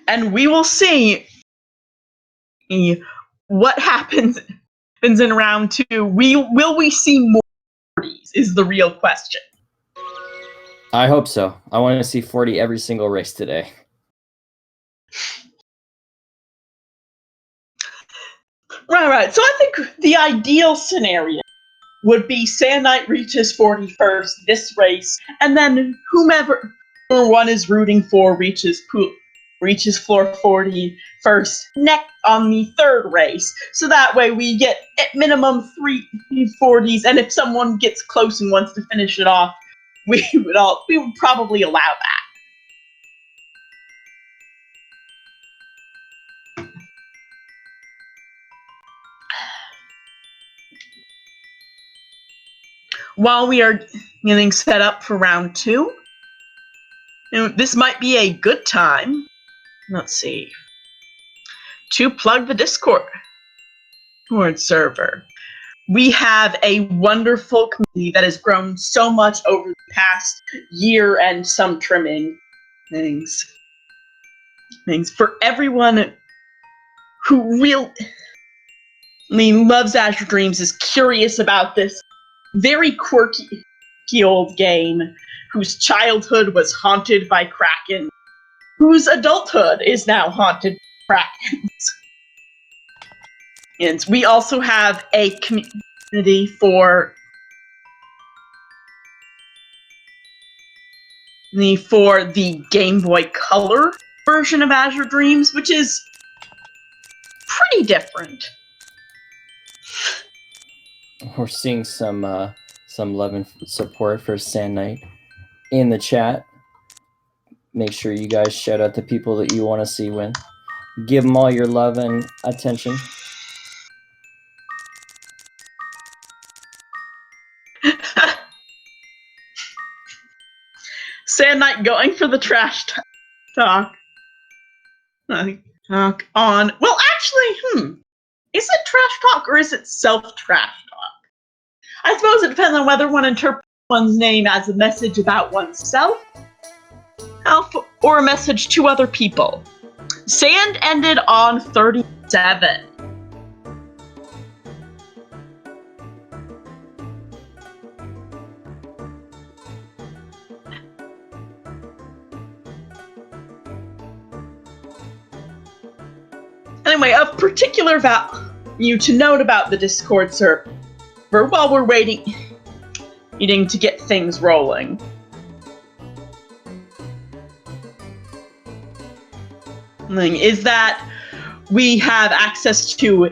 And we will see what happens in round 2. Will we see more 40s is the real question. I hope so. I want to see 40 every single race today. Right. So I think the ideal scenario would be Sand Knight reaches 40 first this race, and then whomever one is rooting for reaches floor 40 first next on the third race. So that way we get at minimum 3 40s, and if someone gets close and wants to finish it off, we would probably allow that. While we are getting set up for round 2, this might be a good time, let's see, to plug the Discord server. We have a wonderful community that has grown so much over the past year and some trimming things. For everyone who really loves Azure Dreams, is curious about this very quirky old game, whose childhood was haunted by Kraken, whose adulthood is now haunted by Krakens. And we also have a community for the Game Boy Color version of Azure Dreams, which is pretty different. We're seeing some love and support for Sand Knight in the chat. Make sure you guys shout out the people that you want to see win. Give them all your love and attention. Sand Knight going for the trash talk. Talk on. Well, actually, is it trash talk or is it self-trash talk? I suppose it depends on whether one interprets one's name as a message about oneself or a message to other people. Sand ended on 37. Anyway, of particular value to note about the Discord server while we're needing to get things rolling. Is that we have access to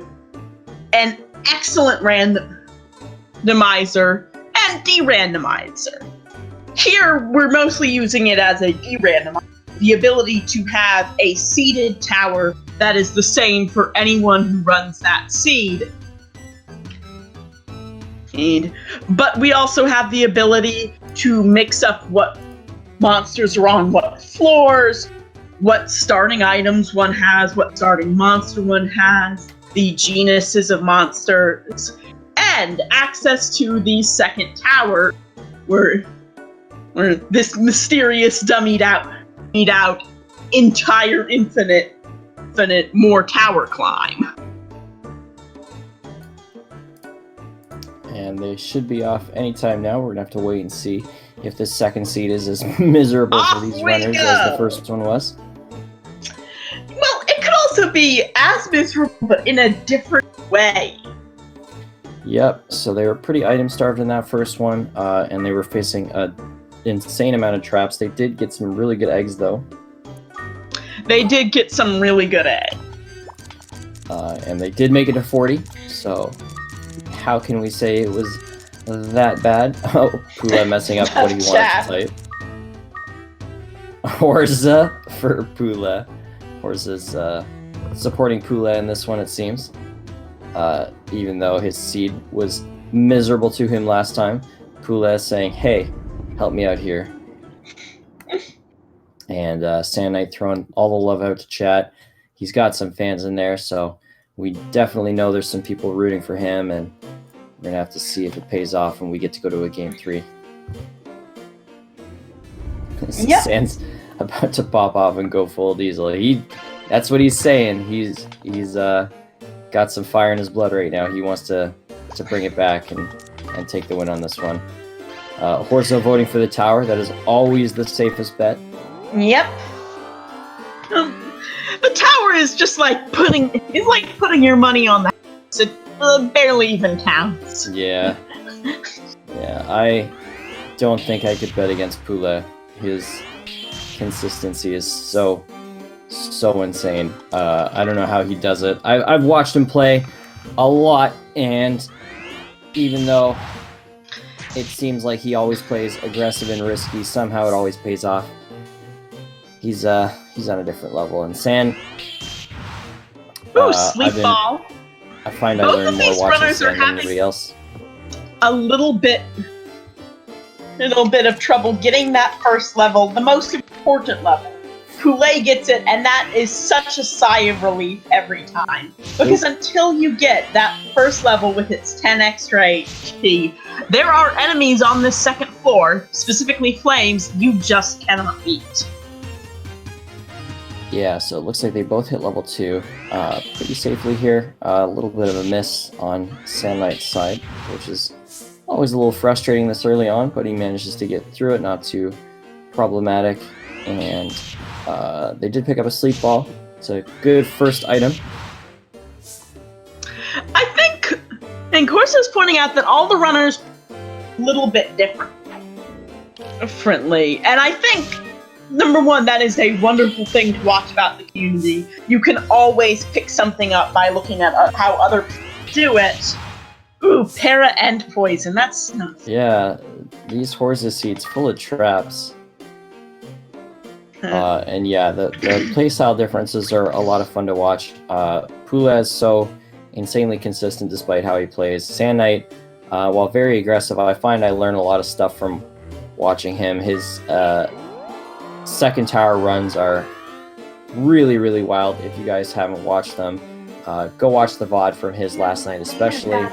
an excellent randomizer and de-randomizer. Here, we're mostly using it as a de-randomizer, the ability to have a seeded tower that is the same for anyone who runs that seed. But we also have the ability to mix up what monsters are on what floors, what starting items one has, what starting monster one has, the genuses of monsters, and access to the second tower, where this mysterious dummied out entire infinite more tower climb. And they should be off anytime now. We're gonna have to wait and see if this second seed is as miserable for these runners as the first one was. Well, it could also be as miserable, but in a different way. Yep, so they were pretty item starved in that first one, and they were facing an insane amount of traps. They did get some really good eggs, though. They did get some really good eggs. And they did make it to 40, so how can we say it was that bad? Oh, Poulet messing up what he wanted to type. Horza for Poulet. Horza's supporting Poulet in this one, it seems. Even though his seed was miserable to him last time. Poulet is saying, hey, help me out here. And Sand Knight throwing all the love out to chat. He's got some fans in there, so we definitely know there's some people rooting for him, and we're going to have to see if it pays off when we get to go to a Game 3. Yep. Sand's about to pop off and go full diesel. That's what he's saying. He's got some fire in his blood right now. He wants to bring it back and take the win on this one. Horzo voting for the tower. That is always the safest bet. Yep. The tower is just like putting your money on the house. It barely even counts. Yeah. Yeah, I don't think I could bet against Poulet. His consistency is so insane. I don't know how he does it. I've watched him play a lot, and even though it seems like he always plays aggressive and risky, somehow it always pays off. He's on a different level. And Sand, sleep ball. I find I learn more watching Sand than anybody else. A little bit of trouble getting that first level, the most important level. Poulet gets it, and that is such a sigh of relief every time. Because until you get that first level with its 10 extra HP, there are enemies on this second floor, specifically flames, you just cannot beat. Yeah, so it looks like they both hit level 2 pretty safely here. A little bit of a miss on Sand Knight's side, which is always a little frustrating this early on, but he manages to get through it, not too problematic. And they did pick up a sleep ball. It's a good first item. I think, and Corsa's pointing out that all the runners a little bit differently, and I think, number one, that is a wonderful thing to watch about the community. You can always pick something up by looking at how other people do it. Ooh, para and poison, that's nuts. Yeah, these Horza seeds full of traps. And yeah, the playstyle differences are a lot of fun to watch. Poulet is so insanely consistent despite how he plays. Sand Knight, while very aggressive, I find I learn a lot of stuff from watching him. His second tower runs are really, really wild. If you guys haven't watched them, go watch the VOD from his last night especially.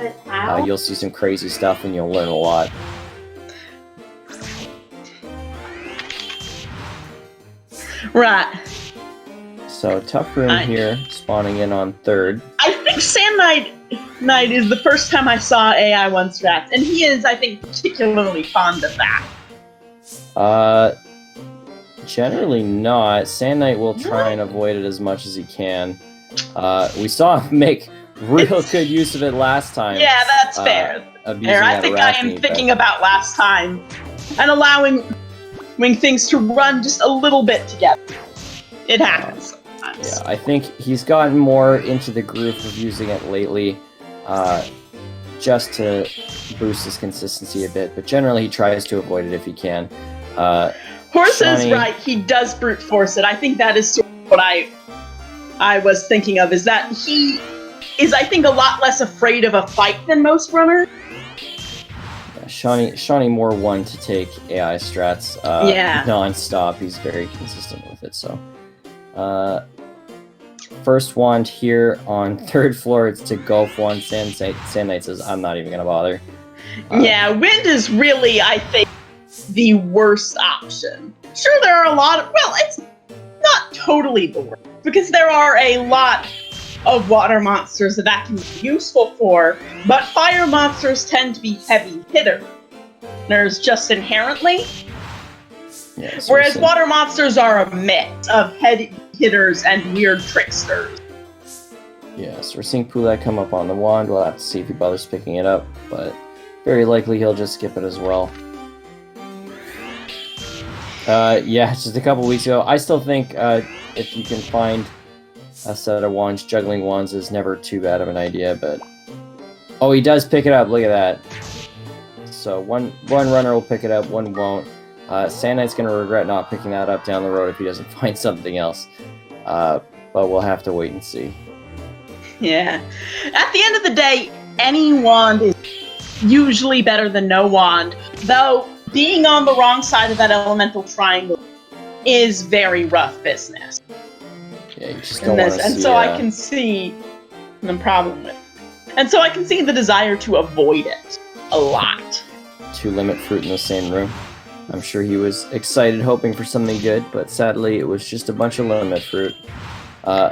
You'll see some crazy stuff and you'll learn a lot. Right. So tough room here, spawning in on third. I think Sand Knight is the first time I saw AI 1 strats, and he is, I think, particularly fond of that. Generally not. Sand Knight will try and avoid it as much as he can. We saw him make real good use of it last time. Yeah, that's fair. I think I am thinking about last time and allowing things to run just a little bit together. It happens sometimes. Yeah, I think he's gotten more into the groove of using it lately, just to boost his consistency a bit. But generally, he tries to avoid it if he can. Horse is right. He does brute force it. I think that is sort of what I was thinking of. Is that he is, I think, a lot less afraid of a fight than most runners. Yeah, Shawnee more one to take AI strats non-stop. He's very consistent with it. So, first wand here on 3rd floor. It's to Gulf wand. Sand Knight says, I'm not even going to bother. Yeah, wind is really, I think, the worst option. Sure, there are a lot of... Well, it's not totally the worst, because there are a lot of water monsters that can be useful for, but fire monsters tend to be heavy hitters just inherently. Yeah, whereas water monsters are a mix of heavy hitters and weird tricksters. Yeah, so we're seeing Poulet come up on the wand. We'll have to see if he bothers picking it up, but very likely he'll just skip it as well. Yeah, just a couple weeks ago. I still think if you can find a set of wands, juggling wands is never too bad of an idea, but... Oh, he does pick it up, look at that. So one runner will pick it up, one won't. Sand Knight's going to regret not picking that up down the road if he doesn't find something else. But we'll have to wait and see. Yeah. At the end of the day, any wand is usually better than no wand, though being on the wrong side of that elemental triangle is very rough business. Yeah, you just don't want to see... And so I can see the problem with it. And so I can see the desire to avoid it a lot. 2 limit fruit in the same room. I'm sure he was excited, hoping for something good, but sadly it was just a bunch of limit fruit.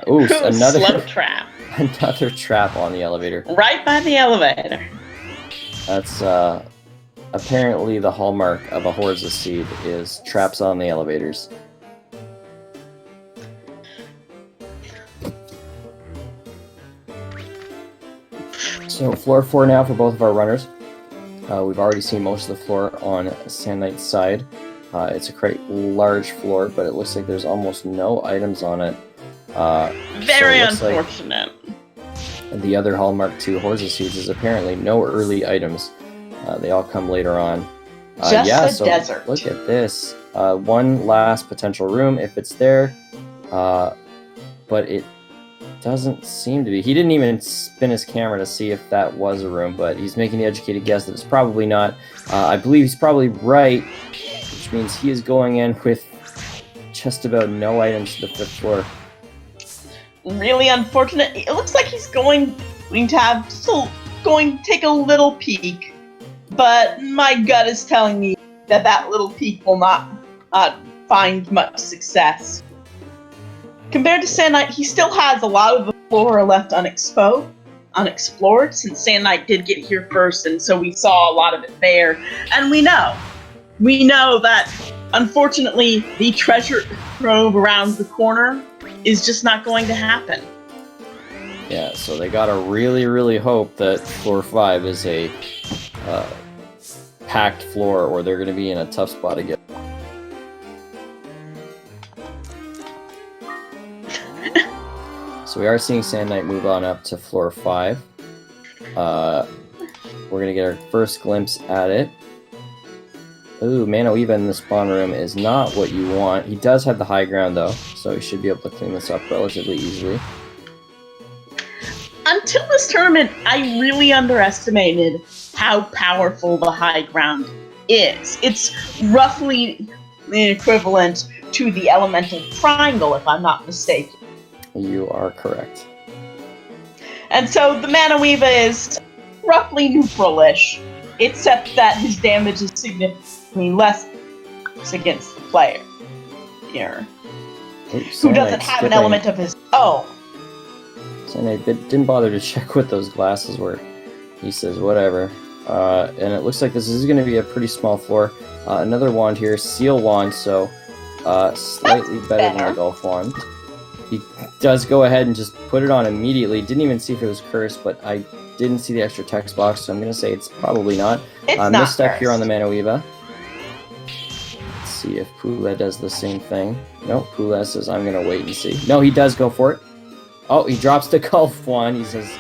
Ooh, another slope trap. Another trap on the elevator. Right by the elevator. That's apparently the hallmark of a Horza seed is traps on the elevators. So floor 4 now for both of our runners. We've already seen most of the floor on Sand Knight's side. It's a quite large floor, but it looks like there's almost no items on it. Very unfortunate. Like the other hallmark to Horza seeds is apparently no early items. They all come later on. Just a desert. Look at this. One last potential room if it's there, but it doesn't seem to be. He didn't even spin his camera to see if that was a room, but he's making the educated guess that it's probably not. I believe he's probably right, which means he is going in with just about no items to the 5th floor. Really unfortunate. It looks like he's going to have going to take a little peek, but my gut is telling me that that little peek will not find much success. Compared to Sand Knight, he still has a lot of the floor left unexplored, since Sand Knight did get here first, and so we saw a lot of it there. And we know that, unfortunately, the treasure trove around the corner is just not going to happen. Yeah, so they gotta really, really hope that floor 5 is a packed floor, or they're gonna be in a tough spot again. So we are seeing Sand Knight move on up to floor 5. We're gonna get our first glimpse at it. Ooh, Manoeva in the spawn room is not what you want. He does have the high ground though, so he should be able to clean this up relatively easily. Until this tournament, I really underestimated how powerful the high ground is. It's roughly the equivalent to the elemental triangle, if I'm not mistaken. You are correct. And so the Manoeva is roughly neutral-ish, except that his damage is significantly less against the player here, who doesn't have an element of his own. Sand Knight didn't bother to check what those glasses were. He says, whatever. And it looks like this is going to be a pretty small floor. Another wand here, Seal Wand, so slightly better than the Golf Wand. He does go ahead and just put it on immediately. Didn't even see if it was cursed, but I didn't see the extra text box, so I'm going to say it's probably not. It's not misstep here on cursed. the Manoiba. Let's see if Poulet does the same thing. Nope, Poulet says, I'm going to wait and see. No, he does go for it. Oh, he drops the Gulf one. He says,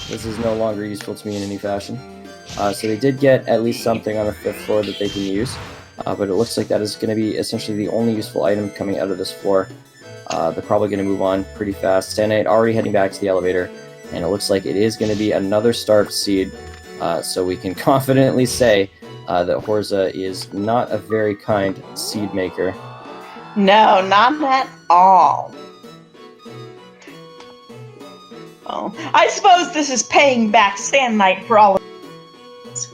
this is no longer useful to me in any fashion. So they did get at least something on the 5th floor that they can use. But it looks like that is going to be essentially the only useful item coming out of this floor. They're probably going to move on pretty fast. SpeedGaming already heading back to the elevator. And it looks like it is going to be another starved seed. So we can confidently say that Horza is not a very kind seed maker. No, not at all. Oh, I suppose this is paying back Sand Knight for all of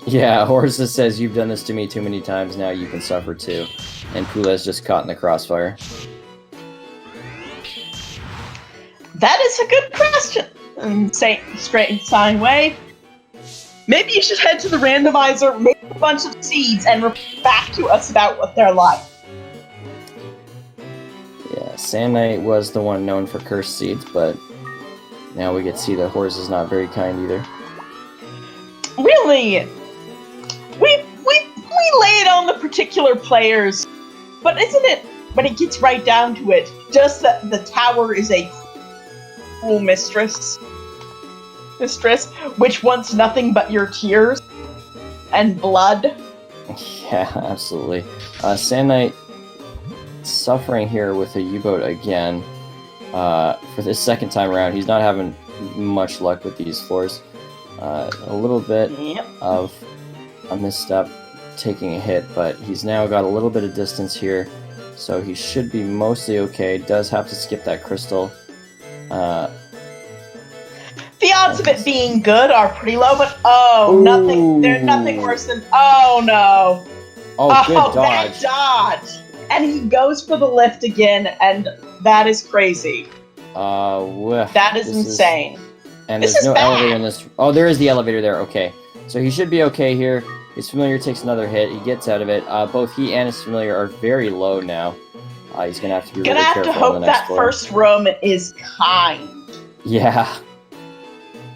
Yeah, Horza says, you've done this to me too many times, now you can suffer too. And Poulet's just caught in the crossfire. That is a good question. Straight sine wave. Maybe you should head to the randomizer, make a bunch of seeds, and report back to us about what they're like. Yeah, Sand Knight was the one known for cursed seeds, but now we get to see that Horza is not very kind either. Really, we lay it on the particular players, but isn't it, when it gets right down to it, just that the tower is a cruel mistress, which wants nothing but your tears and blood? Yeah, absolutely. Sand Knight suffering here with a U-boat again. For this second time around, he's not having much luck with these floors. A little bit of a misstep, taking a hit, but he's now got a little bit of distance here, so he should be mostly okay. Does have to skip that crystal. The odds of it being good are pretty low, but there's nothing worse than, oh no. Oh, good dodge. That dodge! And he goes for the lift again, and that is crazy. That is insane. And there's no elevator in this. Oh, there is the elevator there. Okay. So he should be okay here. His familiar takes another hit. He gets out of it. Both he and his familiar are very low now. He's going to have to be really careful on the next floor. Gonna have to hope that first room is kind. Yeah.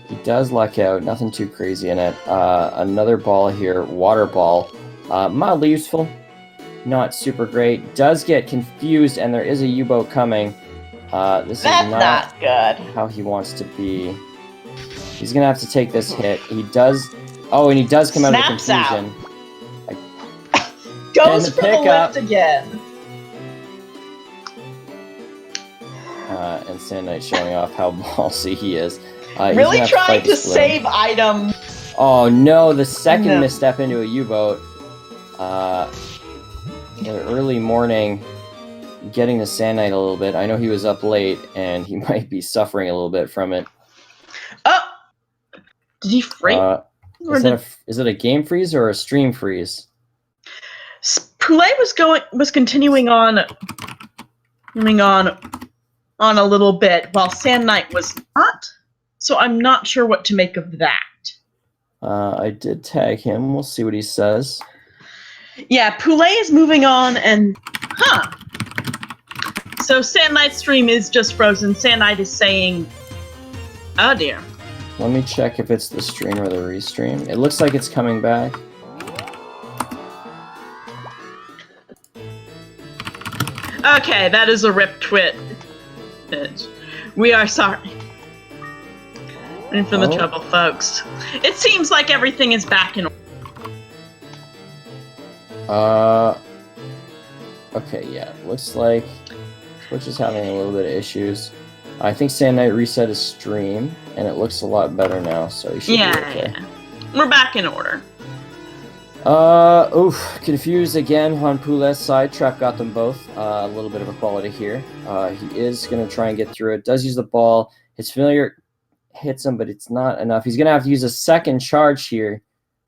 He does luck out. Nothing too crazy in it. Another ball here. Water ball. Mildly useful. Not super great. Does get confused, and there is a U-boat coming. This is not good. How he wants to be. He's gonna have to take this hit. He does. Oh, and he does come out of confusion. Goes for the lift again. And Sand Knight showing off how ballsy he is. Really trying to save items. Oh no! The second misstep into a U-boat. In the early morning, getting the Sand Knight a little bit. I know he was up late, and he might be suffering a little bit from it. Oh! Did he freeze? Is it a game freeze or a stream freeze? Poulet was continuing on a little bit, while Sand Knight was not. So I'm not sure what to make of that. I did tag him. We'll see what he says. Yeah, Poulet is moving on, and so Sand Knight's stream is just frozen. Sand Knight is saying, "Oh dear." Let me check if it's the stream or the restream. It looks like it's coming back. Okay, that is a rip twit. We are sorry. In for the trouble, folks. It seems like everything is back in order. Okay, yeah. Looks like Twitch is having a little bit of issues. I think Sand Knight reset his stream, and it looks a lot better now, so he should be okay. Yeah. We're back in order. Confused again on Poulet's side. Trap got them both. A little bit of equality here. He is going to try and get through it. Does use the ball. His familiar hits him, but it's not enough. He's going to have to use a second charge here.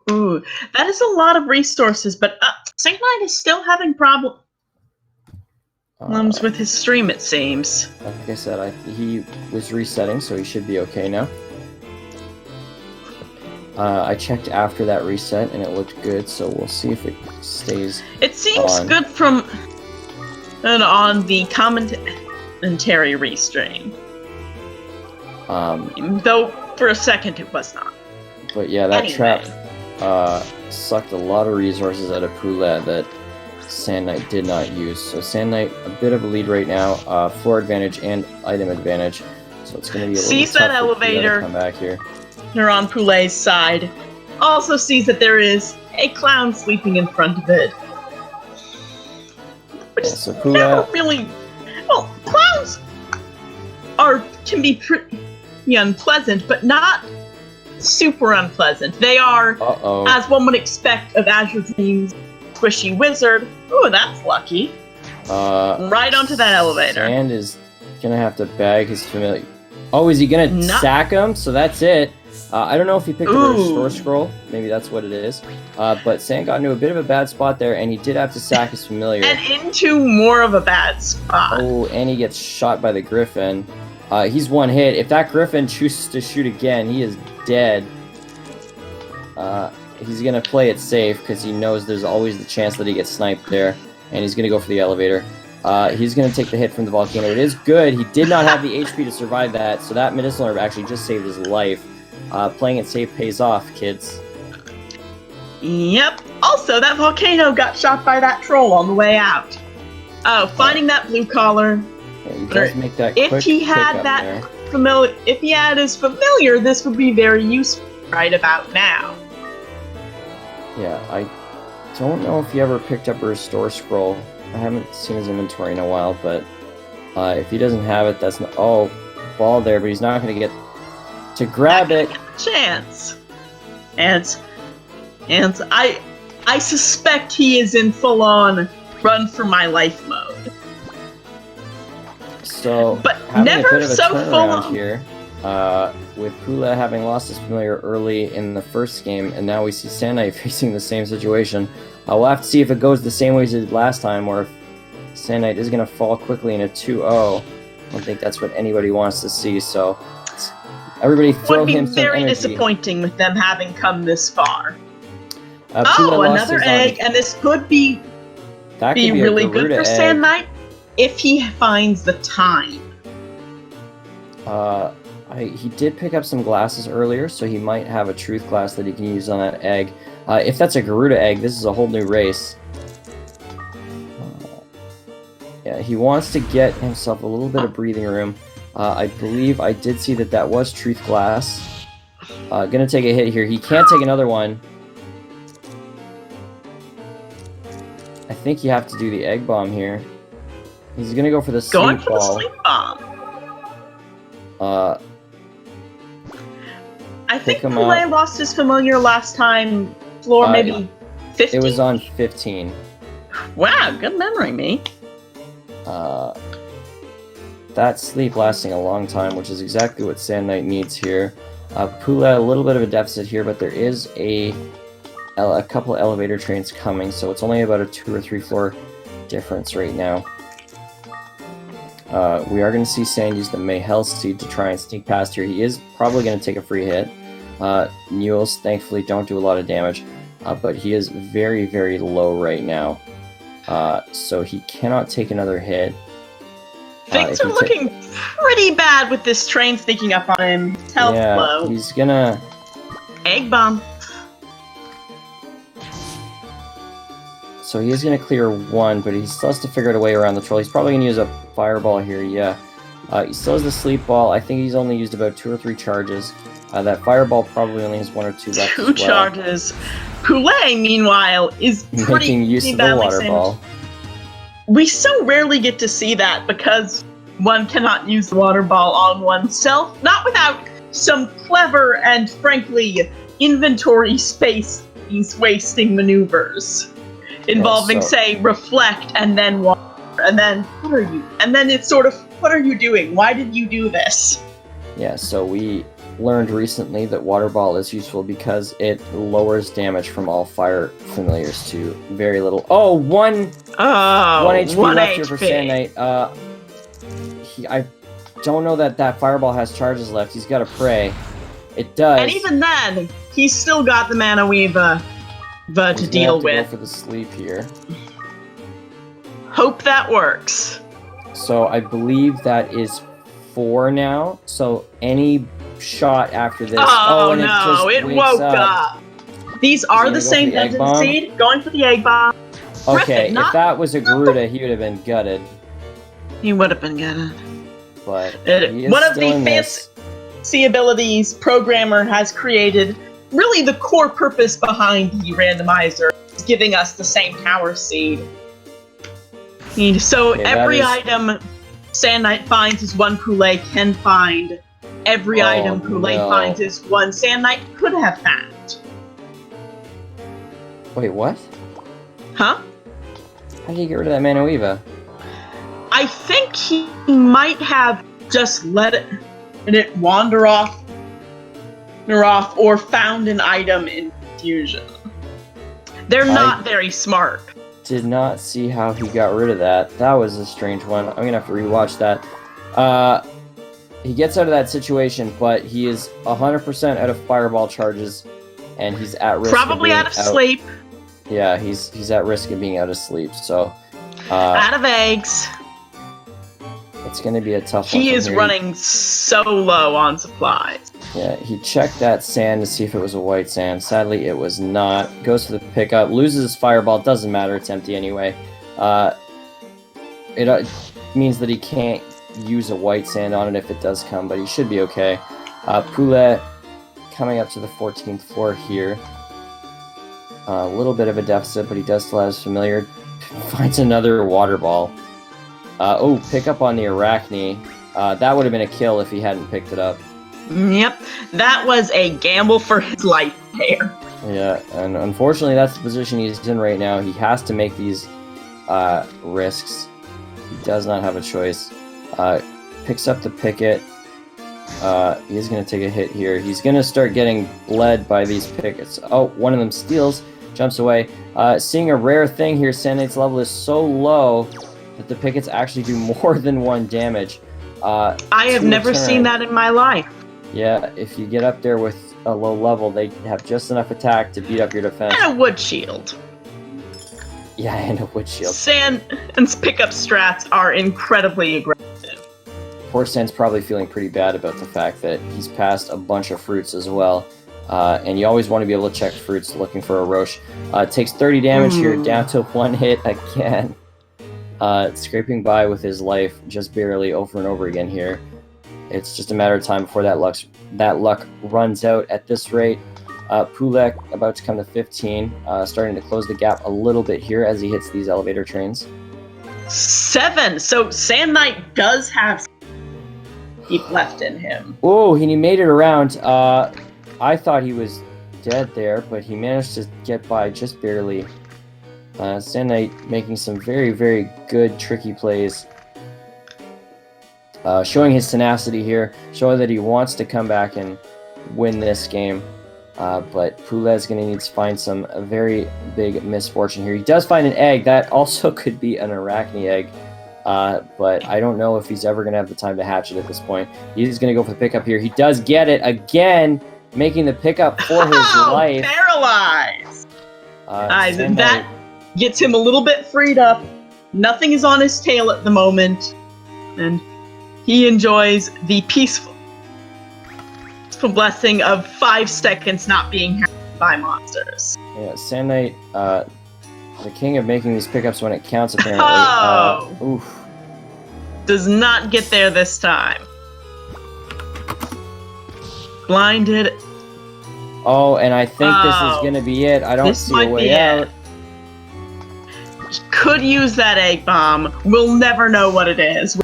Ooh, that is a lot of resources, but Sand Knight is still having problems with his stream, it seems. Like I said, he was resetting, so he should be okay now. I checked after that reset, and it looked good, so we'll see if it stays. It seems good from on the comment. involuntary restrain. Um, Though for a second it was not. but yeah, that Anyway. trap sucked a lot of resources out of Poulet that Sand Knight did not use. So Sand Knight, a bit of a lead right now, floor advantage and item advantage. So it's going to be a little Sees tough that for Poulet elevator. to come back here. You're on Poulet's side. Also sees that there is a clown sleeping in front of it. Which Yeah, so never Poulet, really... Well, clowns can be pretty unpleasant, but not super unpleasant. They are, uh-oh. as one would expect of Azure Dream's squishy wizard. Ooh, that's lucky. Right onto that elevator. Sand is going to have to bag his familiar. Oh, is he going to No. sack him? So that's it. I don't know if he picked up a Ooh. restore scroll. Maybe that's what it is. But Sand got into a bit of a bad spot there, and he did have to sack his familiar. And into more of a bad spot. Oh, and he gets shot by the Griffin. He's one hit. If that Griffin chooses to shoot again, he is dead. He's going to play it safe because he knows there's always the chance that he gets sniped there. And he's going to go for the elevator. He's going to take the hit from the volcano. It is good. He did not have the HP to survive that, so that medicinal herb actually just saved his life. Playing it safe pays off, kids. Yep. Also, that volcano got shot by that troll on the way out. Oh, finding that blue collar. Yeah, he does make that If quick he had pickup that there. familiar, if he had his familiar, this would be very useful right about now. Yeah, I don't know if he ever picked up a restore scroll. I haven't seen his inventory in a while, but if he doesn't have it, that's not... Oh, ball there, but he's not going to get to grab it. Chance. And I suspect he is in full-on run for my life mode. So, But having never a bit of a so turnaround full-on. here, with Poulet having lost his familiar early in the first game, and now we see Sand Knight facing the same situation. We'll have to see if it goes the same way as it did last time, or if Sand Knight is going to fall quickly in a 2-0. I don't think that's what anybody wants to see, so everybody throw Would be him some very energy. disappointing with them having come this far. Poulet Oh, lost another his egg, and this could be That could be a really good Garuda for egg. Sand Knight if he finds the time. He did pick up some glasses earlier, so he might have a truth glass that he can use on that egg. If that's a Garuda egg, this is a whole new race. Yeah, he wants to get himself a little bit of breathing room. I believe I did see that that was truth glass. Gonna take a hit here. He can't take another one. I think you have to do the egg bomb here. He's gonna go for the Going sleep for the ball. sleep bomb. I think Pick him Poulet up. lost his familiar last time. Floor maybe 50. It was on 15. Wow, good memory, me. That sleep lasting a long time, which is exactly what Sand Knight needs here. Poulet, a little bit of a deficit here, but there is a couple elevator trains coming, so it's only about a 2 or 3 floor difference right now. We are going to see Sand use the Mayhel Seed to try and sneak past here. He is probably going to take a free hit. Mules, thankfully, don't do a lot of damage, but he is very, very low right now. So he cannot take another hit. Things are looking pretty bad with this train sneaking up on him. Health low. He's gonna... Egg bomb. So he is gonna clear one, but he still has to figure out a way around the troll. He's probably gonna use a fireball here, yeah. He still has the sleep ball. I think he's only used about 2 or 3 charges. That fireball probably only has 1 or 2 left. 2 charges. Poulet, meanwhile, is pretty Making use of the badly water ball. We so rarely get to see that because one cannot use the water ball on oneself, not without some clever and, frankly, inventory space wasting maneuvers involving, say, reflect and then water, and then what are you? And then it's sort of, what are you doing? Why did you do this? Yeah, so we learned recently that water ball is useful because it lowers damage from all fire familiars to very little. Oh, one HP left here for Sand Knight. I don't know that that fireball has charges left. He's got to pray. It does. And even then, he's still got the mana weave to deal with. Go for the sleep here. Hope that works. So I believe that is 4 now. So any shot after this. Oh, and no, it wakes woke up. These are the same go for the egg dungeon bomb? seed. Going for the egg bomb. Okay, Griffin, if that was a Garuda, he would have been gutted. He would have been good. But he is One of still the in this. fancy abilities programmer has created, really the core purpose behind the randomizer, is giving us the same tower seed. So Okay, every item Sand Knight finds is one Poulet can find. Every item Poulet finds is one Sand Knight could have found. Wait, what? Huh? How did he get rid of that Manueva? I think he might have just let it wander off, or found an item in Fusion. They're not very smart. Did not see how he got rid of that. That was a strange one. I'm gonna have to rewatch that. He gets out of that situation, but he is 100% out of fireball charges, and he's at risk. Probably out of sleep. Yeah, he's at risk of being out of sleep. So out of eggs. It's gonna be a tough one. He is running so low on supplies. Yeah, he checked that sand to see if it was a white sand. Sadly, it was not. Goes for the pickup, loses his fireball. Doesn't matter. It's empty anyway. It means that he can't use a white sand on it if it does come, but he should be okay. Poulet coming up to the 14th floor here. A little bit of a deficit, but he does still have his familiar. Finds another water ball. Pick up on the Arachne. That would have been a kill if he hadn't picked it up. Yep, that was a gamble for his life there. Yeah, and unfortunately that's the position he's in right now. He has to make these risks. He does not have a choice. Picks up the picket. He's going to take a hit here. He's going to start getting bled by these pickets. Oh, one of them steals, jumps away. Seeing a rare thing here, Sand Knight's level is so low that the pickets actually do more than 1 damage. I have never seen that in my life. Yeah, if you get up there with a low level, they have just enough attack to beat up your defense. And a wood shield. Yeah, and a wood shield. Sand and pickup strats are incredibly aggressive. Poor Sand's probably feeling pretty bad about the fact that he's passed a bunch of fruits as well. And you always want to be able to check fruits looking for a Roche. Takes 30 damage here, down to 1 hit again. Scraping by with his life just barely over and over again here. It's just a matter of time before that luck runs out at this rate. Poulet about to come to 15, starting to close the gap a little bit here as he hits these elevator trains. 7! So Sand Knight does have heat left in him. Oh, and he made it around. I thought he was dead there, but he managed to get by just barely. Sand Knight making some very, very good, tricky plays. Showing his tenacity here, showing that he wants to come back and win this game. But Poulet's going to need to find some very big misfortune here. He does find an egg. That also could be an Arachne egg. But I don't know if he's ever going to have the time to hatch it at this point. He's going to go for the pickup here. He does get it again, making the pickup for his life. Paralyzed! That gets him a little bit freed up. Nothing is on his tail at the moment. And he enjoys the peaceful blessing of 5 seconds not being hurt by monsters. Yeah, Sand Knight, the king of making these pickups when it counts, apparently. Oof. Does not get there this time. Blinded. Oh, and I think this is going to be it. I don't see a way out. Could use that egg bomb. We'll never know what it is.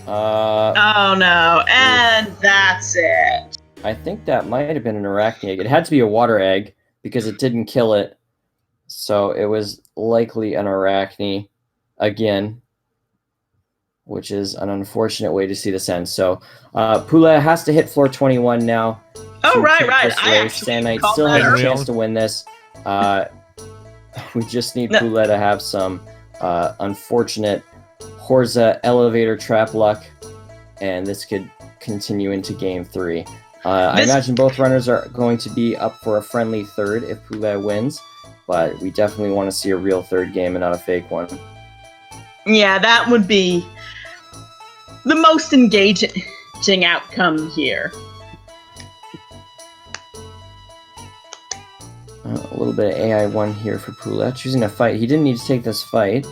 Oh no, and that's it. I think that might have been an Arachne egg. It had to be a water egg because it didn't kill it. So it was likely an Arachne again, which is an unfortunate way to see this end. So Poulet has to hit floor 21 now. Oh, right. Sand Knight still has a chance to win this. We just need Poulet to have some unfortunate Horza elevator trap luck, and this could continue into game 3. I imagine both runners are going to be up for a friendly third if Poulet wins, but we definitely want to see a real third game and not a fake one. Yeah, that would be the most engaging outcome here. A little bit of AI1 here for Poulet, choosing a fight. He didn't need to take this fight,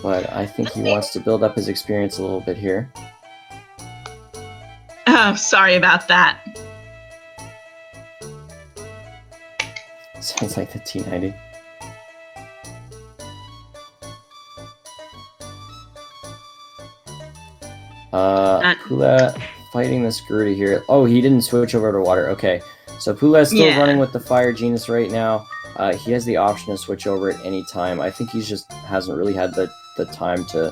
but I think he wants to build up his experience a little bit here. Oh, sorry about that. Sounds like the T90. Poulet fighting this Garuda here. Oh, he didn't switch over to water. Okay, so Poulet's still running with the Fire Genius right now. He has the option to switch over at any time. I think he just hasn't really had the time to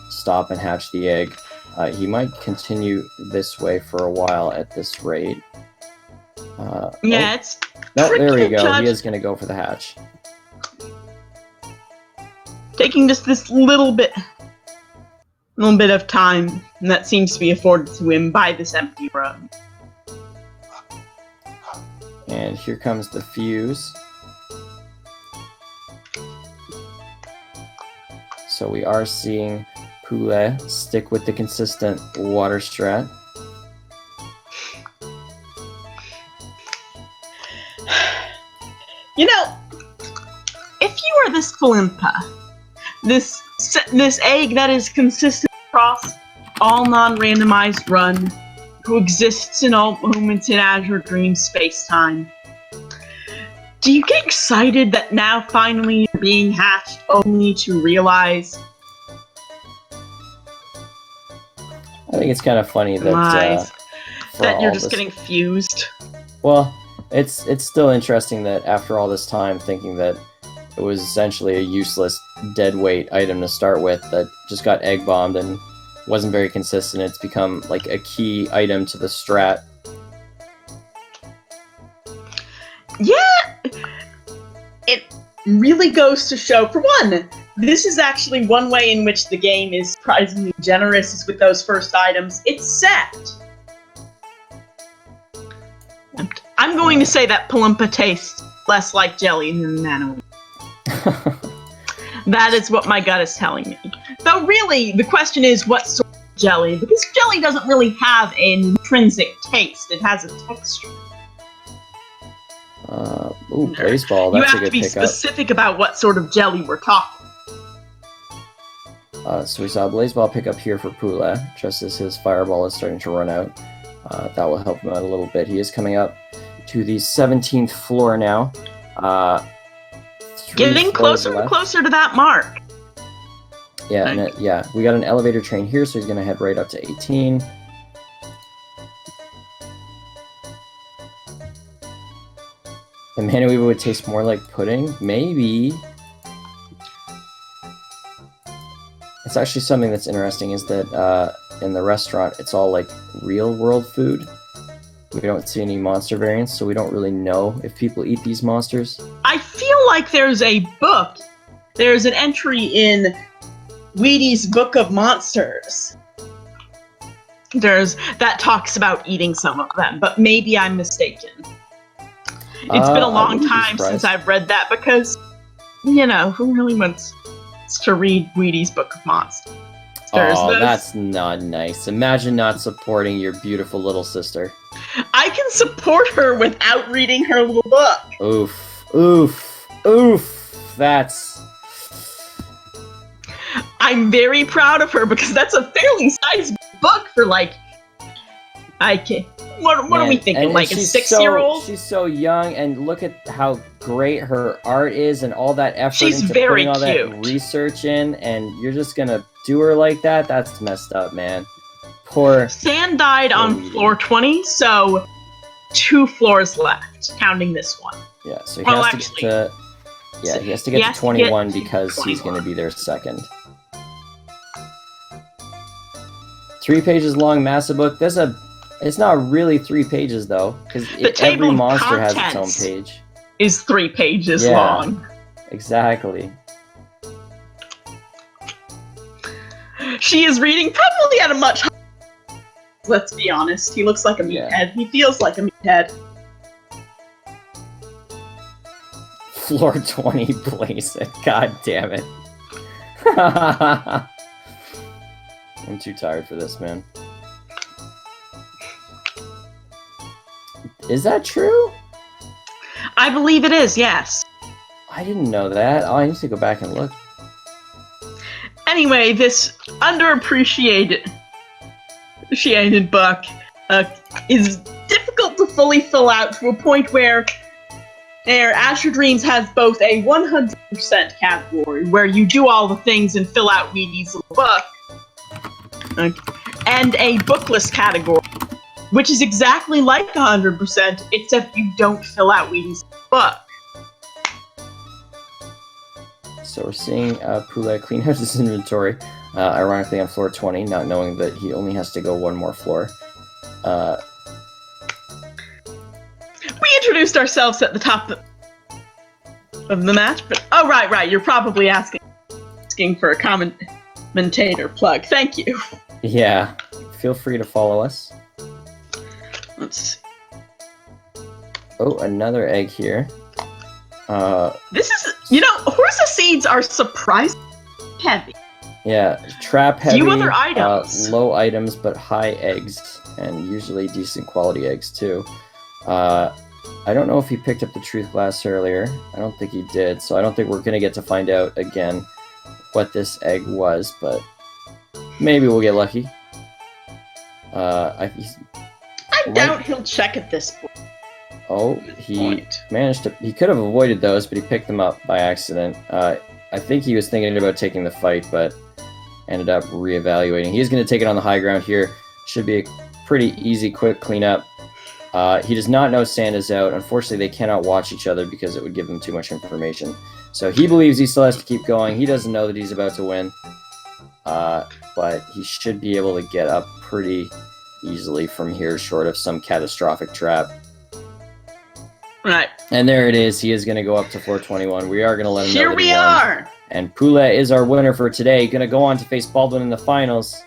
stop and hatch the egg. He might continue this way for a while at this rate. It's no, there we go. Judge. He is going to go for the hatch. Taking just this little bit of time, and that seems to be afforded to him by this empty room. And here comes the fuse. So we are seeing Poulet stick with the consistent water strat. You know, if you are this Flimpa, this egg that is consistent across all non-randomized run, who exists in all moments in Azure Dream space-time, do you get excited that now finally you're being hatched only to realize? I think it's kind of funny that that you're just getting fused. Well, it's still interesting that after all this time, thinking that it was essentially a useless deadweight item to start with that just got egg bombed and wasn't very consistent. It's become like a key item to the strat. Yeah, it really goes to show, for one, this is actually one way in which the game is surprisingly generous is with those first items. It's set. I'm going to say that Palumpa tastes less like jelly than Nano. That is what my gut is telling me. Though really, the question is what sort of jelly, because jelly doesn't really have an intrinsic taste, it has a texture. Ooh, baseball, that's a good pickup. You have to be specific about what sort of jelly we're talking. So we saw a Blazeball pick up here for Poulet, just as his Fireball is starting to run out. That will help him out a little bit. He is coming up to the 17th floor now. Getting closer and closer to that mark. Yeah, and yeah, we got an elevator train here, so he's going to head right up to 18. The Mana Weaver would taste more like pudding? Maybe. It's actually something that's interesting is that in the restaurant, it's all like real world food. We don't see any monster variants, so we don't really know if people eat these monsters. I feel like there's a book. There's an entry in Wheaty's Book of Monsters. That talks about eating some of them, but maybe I'm mistaken. It's been a long time since I've read that because, you know, who really wants to read Wheaty's Book of Monsters? Oh, that's not nice. Imagine not supporting your beautiful little sister. I can support her without reading her little book. Oof. Oof. Oof. That's... I'm very proud of her because that's a fairly sized book for, like... What are we thinking? Like a 6-year-old? She's so young, and look at how great her art is and all that effort into very putting all cute. that research in, and you're just gonna do her like that? That's messed up, man. Poor... Sand died on floor 20, so 2 floors left, counting this one. Yeah, so he has to get to... Yeah, he has to get to 21 because he's gonna be there second. 3 pages long massive book. It's not really 3 pages though, because every monster has its own page. Is 3 pages long. Exactly. She is reading probably at a much higher. Let's be honest. He looks like a meathead. He feels like a meathead. Floor 20, Blaze it. God damn it. I'm too tired for this, man. Is that true? I believe it is, yes. I didn't know that. Oh, I need to go back and look. Anyway, this underappreciated book is difficult to fully fill out to a point where Azure Dreams has both a 100% category, where you do all the things and fill out Weedy's book, and a bookless category, which is exactly like 100%, except you don't fill out Weedy's book. So we're seeing Poulet clean out his inventory, ironically on floor 20, not knowing that he only has to go one more floor. We introduced ourselves at the top of the match, but oh, right, you're probably asking for a commentator plug. Thank you. Yeah, feel free to follow us. Let's see. Oh, another egg here. This is, Horsa seeds are surprisingly heavy. Yeah, trap heavy, few other items. Low items, but high eggs, and usually decent quality eggs too. I don't know if he picked up the truth glass earlier. I don't think he did, so I don't think we're going to get to find out again what this egg was, but maybe we'll get lucky. I doubt he'll check at this point. Oh, he managed to... He could have avoided those, but he picked them up by accident. I think he was thinking about taking the fight, but ended up reevaluating. He's going to take it on the high ground here. Should be a pretty easy, quick cleanup. He does not know Sand is out. Unfortunately, they cannot watch each other because it would give them too much information. So he believes he still has to keep going. He doesn't know that he's about to win. But he should be able to get up pretty easily from here, short of some catastrophic trap. Right. And there it is. He is going to go up to floor 21. We are going to let him know that he won. Here we are! And Poulet is our winner for today. Going to go on to face Baldwin in the finals.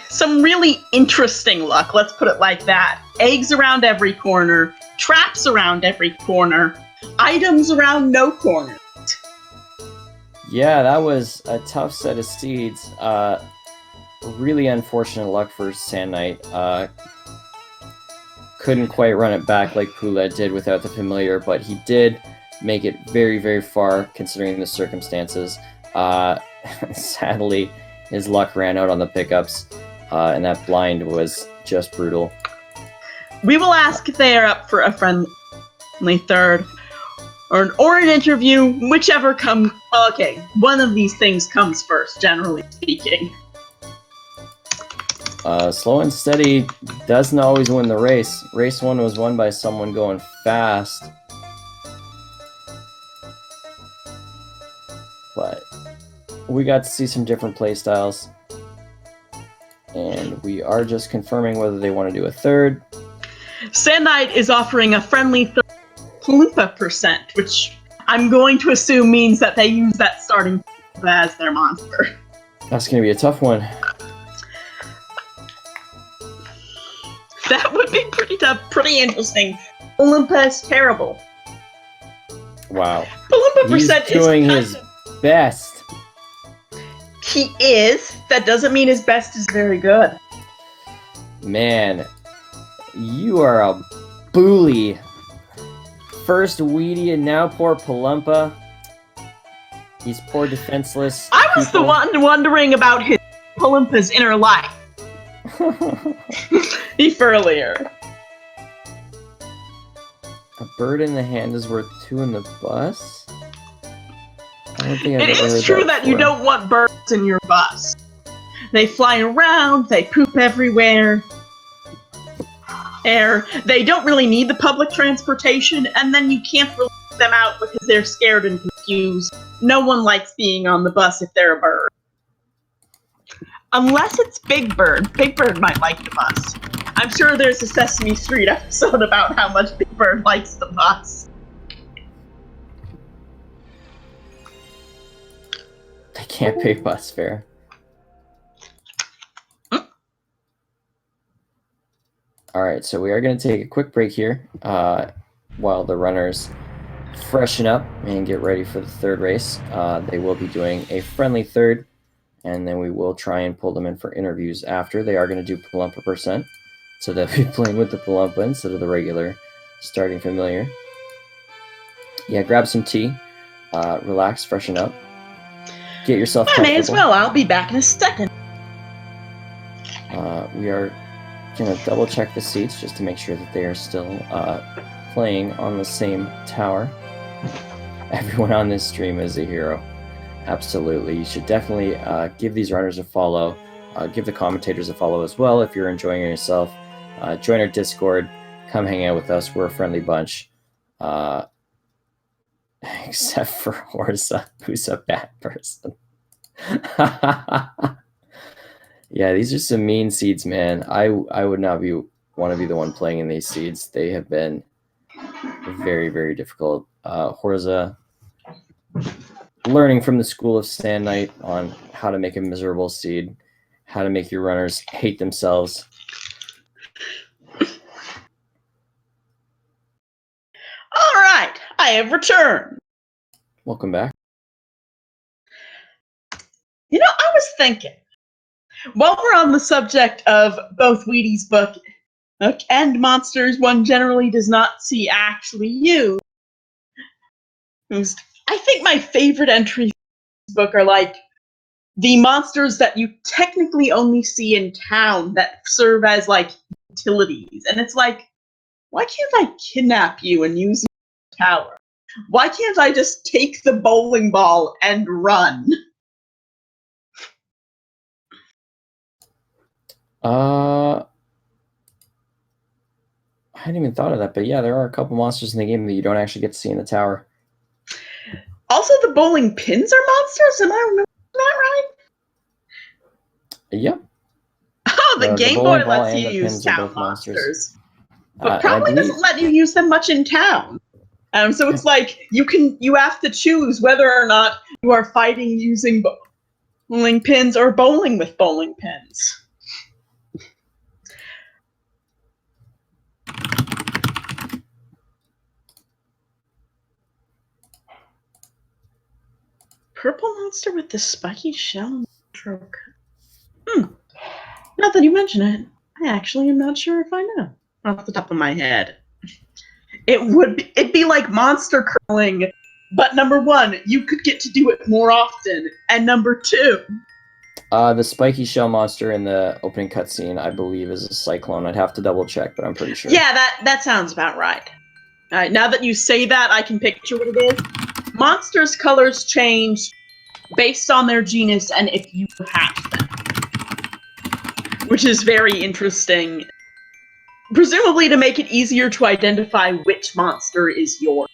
Some really interesting luck, let's put it like that. Eggs around every corner, traps around every corner, items around no corner. Yeah, that was a tough set of seeds. Really unfortunate luck for Sand Knight. Couldn't quite run it back like Poulet did without the familiar, but he did make it very, very far considering the circumstances. Sadly, his luck ran out on the pickups, and that blind was just brutal. We will ask if they are up for a friendly third, or an interview, whichever comes. Well, okay, one of these things comes first, generally speaking. Slow and steady doesn't always win the race. Race 1 was won by someone going fast. But we got to see some different playstyles. And we are just confirming whether they want to do a third. Sand Knight is offering a friendly third Paloopa %, which I'm going to assume means that they use that starting as their monster. That's going to be a tough one. That would be pretty tough, pretty interesting. Paloopa is terrible. Wow. Paloopa He's doing his best. He is. That doesn't mean his best is very good. Man, you are a bully. First Weedy and now poor Palumpa. He's poor defenseless. I was the one wondering about his Palumpa's inner life. Earlier. A bird in the hand is worth 2 in the bus? I don't think I've It ever is heard true that that you don't want birds in your bus. They fly around, they poop everywhere. They don't really need the public transportation, and then you can't release them out because they're scared and confused. No one likes being on the bus if they're a bird. Unless it's Big Bird. Big Bird might like the bus. I'm sure there's a Sesame Street episode about how much Big Bird likes the bus. They can't pay bus fare. Alright, so we are going to take a quick break here. while the runners freshen up and get ready for the third race. They will be doing a friendly third, and then we will try and pull them in for interviews after. They are going to do Palumpa percent, so they'll be playing with the Palumpa instead of the regular starting familiar. Yeah, grab some tea, relax, freshen up, get yourself comfortable. I may as well. I'll be back in a second. We are going to double check the seats just to make sure that they are still playing on the same tower. Everyone on this stream is a hero. Absolutely. You should definitely give these runners a follow. Give the commentators a follow as well if you're enjoying yourself. Join our Discord. Come hang out with us. We're a friendly bunch. Except for Horsa, who's a bad person. Yeah, these are some mean seeds, man. I would not want to be the one playing in these seeds. They have been very, very difficult. Horsa learning from the school of Sand Knight on how to make a miserable seed, how to make your runners hate themselves. All right, I have returned. Welcome back. You know, I was thinking, while we're on the subject of both Wheaties' book and monsters one generally does not see actually used, I think my favorite entries in this book are like the monsters that you technically only see in town that serve as like utilities. And it's like, why can't I kidnap you and use your tower? Why can't I just take the bowling ball and run? I hadn't even thought of that, but yeah, there are a couple monsters in the game that you don't actually get to see in the tower. Also, the bowling pins are monsters? Am I remembering that right? Yep. Oh, the Game bowling Boy ball lets and you the use pins are town both monsters. monsters. But And I probably believe- doesn't let you use them much in town. So it's like you have to choose whether or not you are fighting using bowling pins or bowling with bowling pins. Purple monster with the spiky shell and stroke. Now that you mention it, I actually am not sure if I know off the top of my head. It'd be like monster curling, but number one, you could get to do it more often, and number two, the spiky shell monster in the opening cutscene, I believe, is a cyclone. I'd have to double check, but I'm pretty sure. Yeah, that sounds about right. All right, now that you say that, I can picture what it is. Monsters' colors change based on their genus and if you hatch them, which is very interesting. Presumably to make it easier to identify which monster is yours.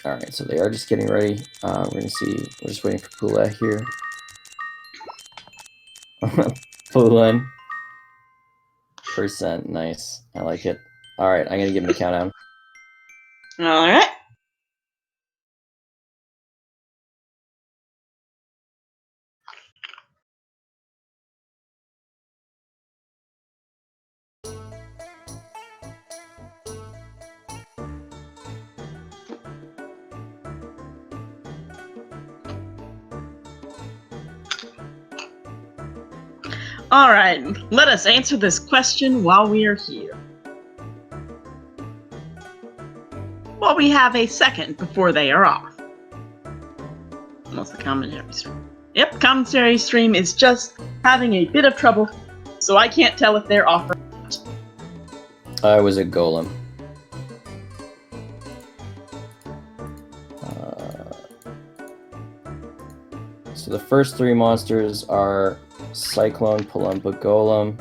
All right, so they are just getting ready. We're gonna see. We're just waiting for Poulet here. Poulet. Percent, nice. I like it. All right, I'm gonna give him a countdown. All right. All right, let us answer this question while we are here. While we have a second before they are off. Unless the commentary stream. Yep, commentary stream is just having a bit of trouble, so I can't tell if they're off or not. I was a golem. So the first three monsters are Cyclone, Palumpa, Golem.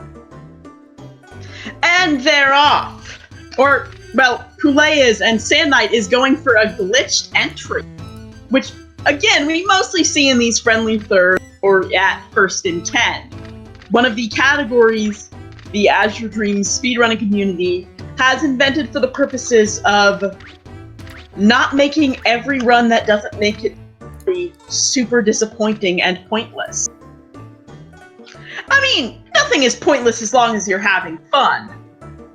And they're off! Or, well, Poulet is, and Sand Knight is going for a glitched entry. Which, again, we mostly see in these friendly thirds, or at first in 10. One of the categories the Azure Dreams speedrunning community has invented for the purposes of not making every run that doesn't make it super disappointing and pointless. I mean, nothing is pointless as long as you're having fun.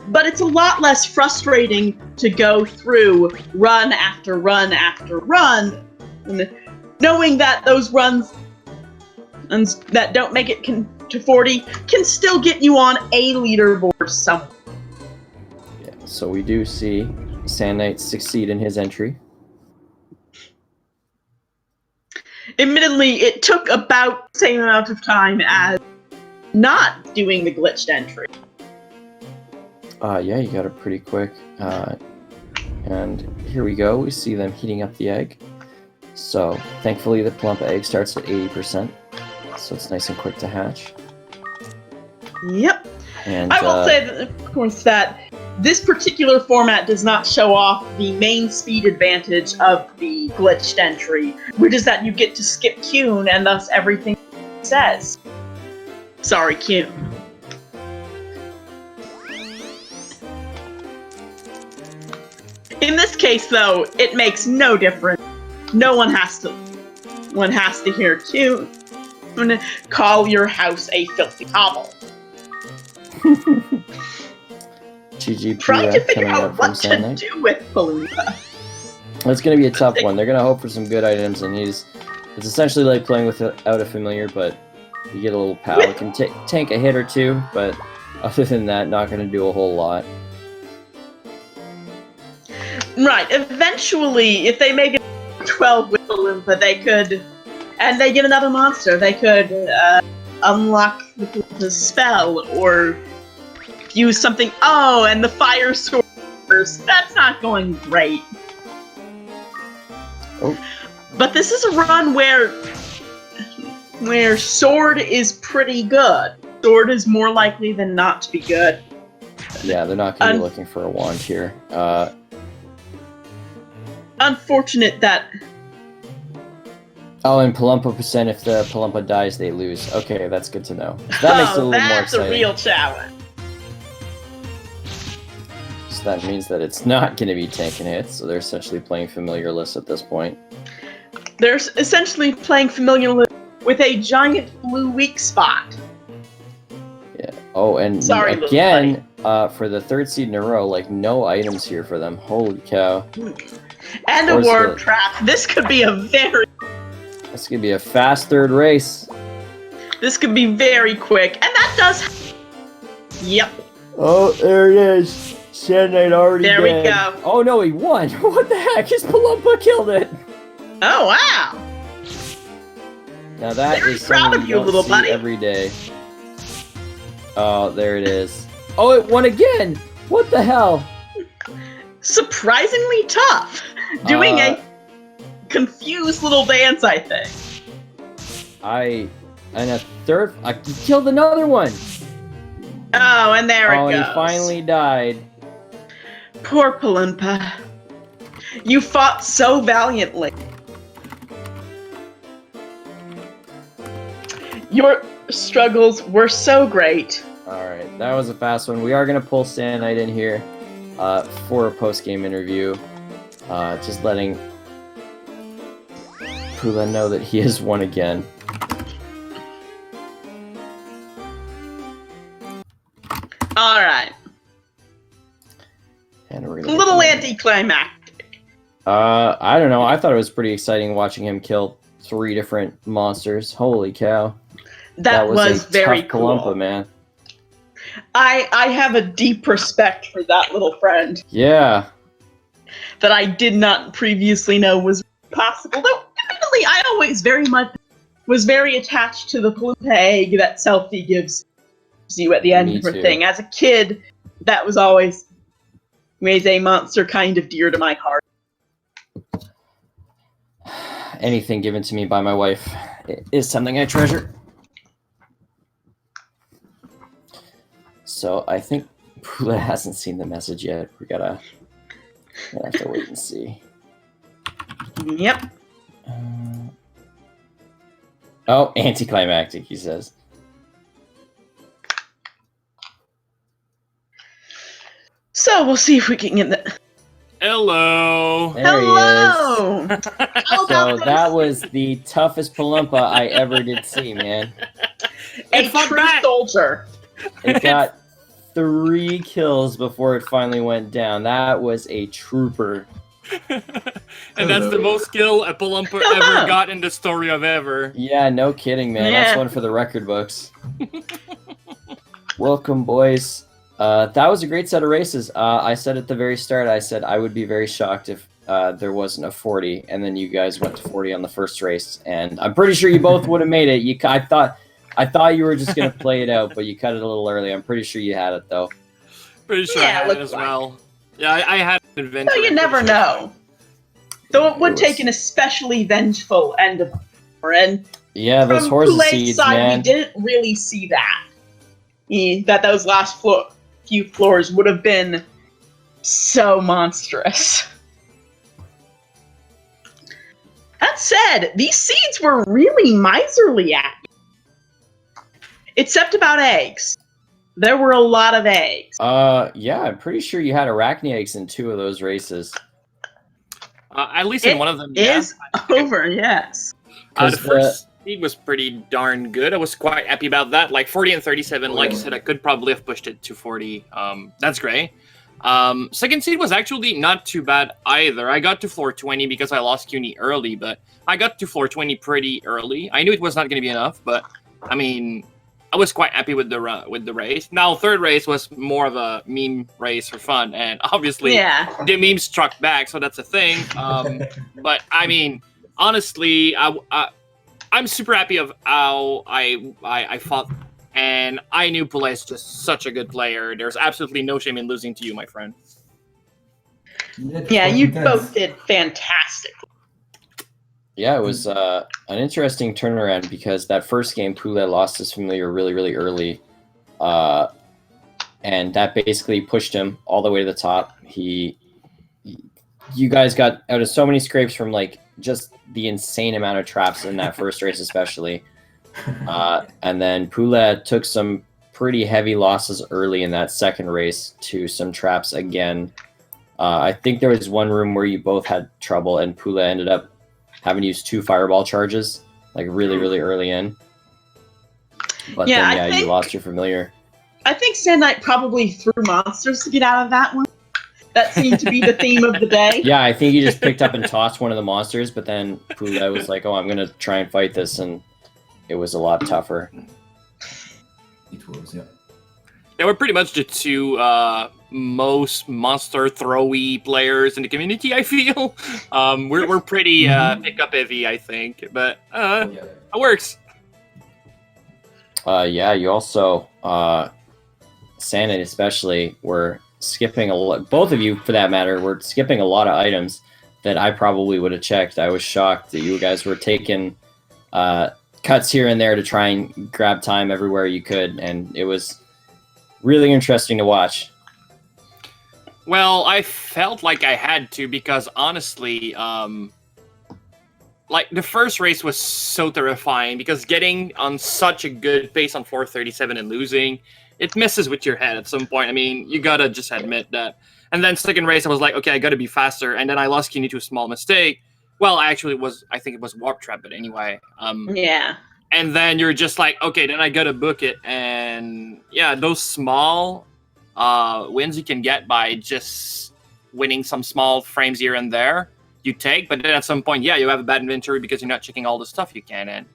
But it's a lot less frustrating to go through run after run after run, knowing that those runs that don't make it to 40 can still get you on a leaderboard somewhere. Yeah, so we do see Sand Knight succeed in his entry. Admittedly, it took about the same amount of time as not doing the glitched entry. Yeah, you got it pretty quick. And here we go. We see them heating up the egg. So, thankfully, the Palumpa egg starts at 80%. So it's nice and quick to hatch. Yep. And I will say, that, of course, that this particular format does not show off the main speed advantage of the glitched entry, which is that you get to skip Qn and thus everything says. Sorry, Qn. In this case, though, it makes no difference. No one has to hear Qn. Call your house a filthy hovel. GG Trying to figure coming out up what from Sand to Knight. do with Palumpa. It's going to be a tough one. They're going to hope for some good items, and it's essentially like playing without a familiar, but you get a little power. It can tank a hit or two, but other than that, not going to do a whole lot. Right, eventually, if they make it 12 with Palumpa, they could, and they get another monster, they could unlock the spell, or use something, and the fire source. That's not going great. Oh. But this is a run where sword is pretty good. Sword is more likely than not to be good. Yeah, they're not going to be looking for a wand here. Unfortunate that... Oh, and Palumpa percent, if the Palumpa dies, they lose. Okay, that's good to know. That makes it a little more that's exciting. a real challenge. So that means that it's not going to be tanking hits, so they're essentially playing familiarless at this point. They're essentially playing familiarless with a giant blue weak spot. Yeah. Oh, and Sorry, again, for the third seed in a row, like, no items here for them. Holy cow. And a warp trap. This could be This could be a fast third race. This could be very quick. And that does... Yep. Oh, there it is. Sand Knight already There dead. we go. Oh, no, he won. What the heck? His Palumpa killed it. Oh, wow. Now that Very is proud something of you you, don't little see buddy. every day. Oh, there it is. Oh, it won again. What the hell? Surprisingly tough. Doing a confused little dance, I think. And a third, I killed another one. Oh, and there it Oh, goes. and he finally died. Poor Palumpa. You fought so valiantly. Your struggles were so great. Alright, that was a fast one. We are going to pull Sand Knight in here for a post-game interview. Just letting Pula know that he has won again. Alright. And we're A gonna little anticlimactic. I don't know. I thought it was pretty exciting watching him kill 3 different monsters. Holy cow. That was a very tough cool. Palumpa, man. I have a deep respect for that little friend Yeah. that I did not previously know was possible. Though, admittedly, I always was very attached to the Palumpa egg that Selfie gives you at the end Me of her too. thing. As a kid, that was always a monster kind of dear to my heart. Anything given to me by my wife is something I treasure. So I think Pula hasn't seen the message yet. We're gonna have to wait and see. Yep. Oh, anticlimactic, he says. So we'll see if we can get the... Hello. There Hello! he is. So that was the toughest Palumpa I ever did see, man. A It fought true back. soldier. It got 3 kills before it finally went down. That was a trooper. And that's the most kill a Palumpa ever got in the story of ever. Yeah, no kidding, man. Yeah. That's one for the record books. Welcome, boys. That was a great set of races. I said at the very start, I said I would be very shocked if there wasn't a 40, and then you guys went to 40 on the first race, and I'm pretty sure you both would have made it. I thought you were just gonna play it out, but you cut it a little early. I'm pretty sure you had it though. Pretty sure Yeah, I had looked it as like. well. Yeah, I had an adventure. So you I'm never pretty sure. know. Though it would take an especially vengeful end of and Yeah, those from horse Poulet's seeds, side, man. we didn't really see that. That those last few floors would have been so monstrous. That said, these seeds were really miserly at me. Except about eggs. There were a lot of eggs. Yeah, I'm pretty sure you had arachne eggs in 2 of those races. At least in one of them, yeah. Is over, yes. The 'Cause first seed was pretty darn good. I was quite happy about that. Like 40 and 37, like you said, I could probably have pushed it to 40. That's great. Second seed was actually not too bad either. I got to floor 20 because I lost CUNY early, but I got to floor 20 pretty early. I knew it was not going to be enough, but I mean, I was quite happy with the race. Now, third race was more of a meme race for fun, and obviously Yeah. the memes struck back, so that's a thing. But I mean, honestly, I'm super happy of how I fought, and I knew Poulet is just such a good player. There's absolutely no shame in losing to you, my friend. Yeah, you both did fantastic. Yeah, it was an interesting turnaround because that first game, Poulet lost his familiar really, really early. And that basically pushed him all the way to the top. You guys got out of so many scrapes from like just the insane amount of traps in that first race, especially. And then Poulet took some pretty heavy losses early in that second race to some traps again. I think there was one room where you both had trouble, and Poulet ended up having to use 2 fireball charges, like really, really early in. But Yeah, then, I think- you lost your familiar. I think Sand Knight probably threw monsters to get out of that one. That seemed to be the theme of the day. Yeah, I think he just picked up and tossed one of the monsters, but then Poulet was like, oh, I'm going to try and fight this, and it was a lot tougher. It was, yeah. They were pretty much the 2 most monster throwy players in the community, I feel. We're pretty pick-up heavy, I think, but Yeah. it works. Yeah, you also, Sandit especially, were skipping a lot. Both of you, for that matter, were skipping a lot of items that I probably would have checked. I was shocked that you guys were taking cuts here and there to try and grab time everywhere you could, and it was really interesting to watch. Well, I felt like I had to because honestly, like the first race was so terrifying because getting on such a good pace on 437 and losing, it messes with your head at some point. I mean, you gotta just admit that. And then second race, I was like, okay, I gotta be faster. And then I lost CUNY to a small mistake. Well, I think it was Warp Trap, but anyway. Yeah. And then you're just like, okay, then I gotta book it. And yeah, those small wins you can get by just winning some small frames here and there, you take. But then at some point, yeah, you have a bad inventory because you're not checking all the stuff you can, and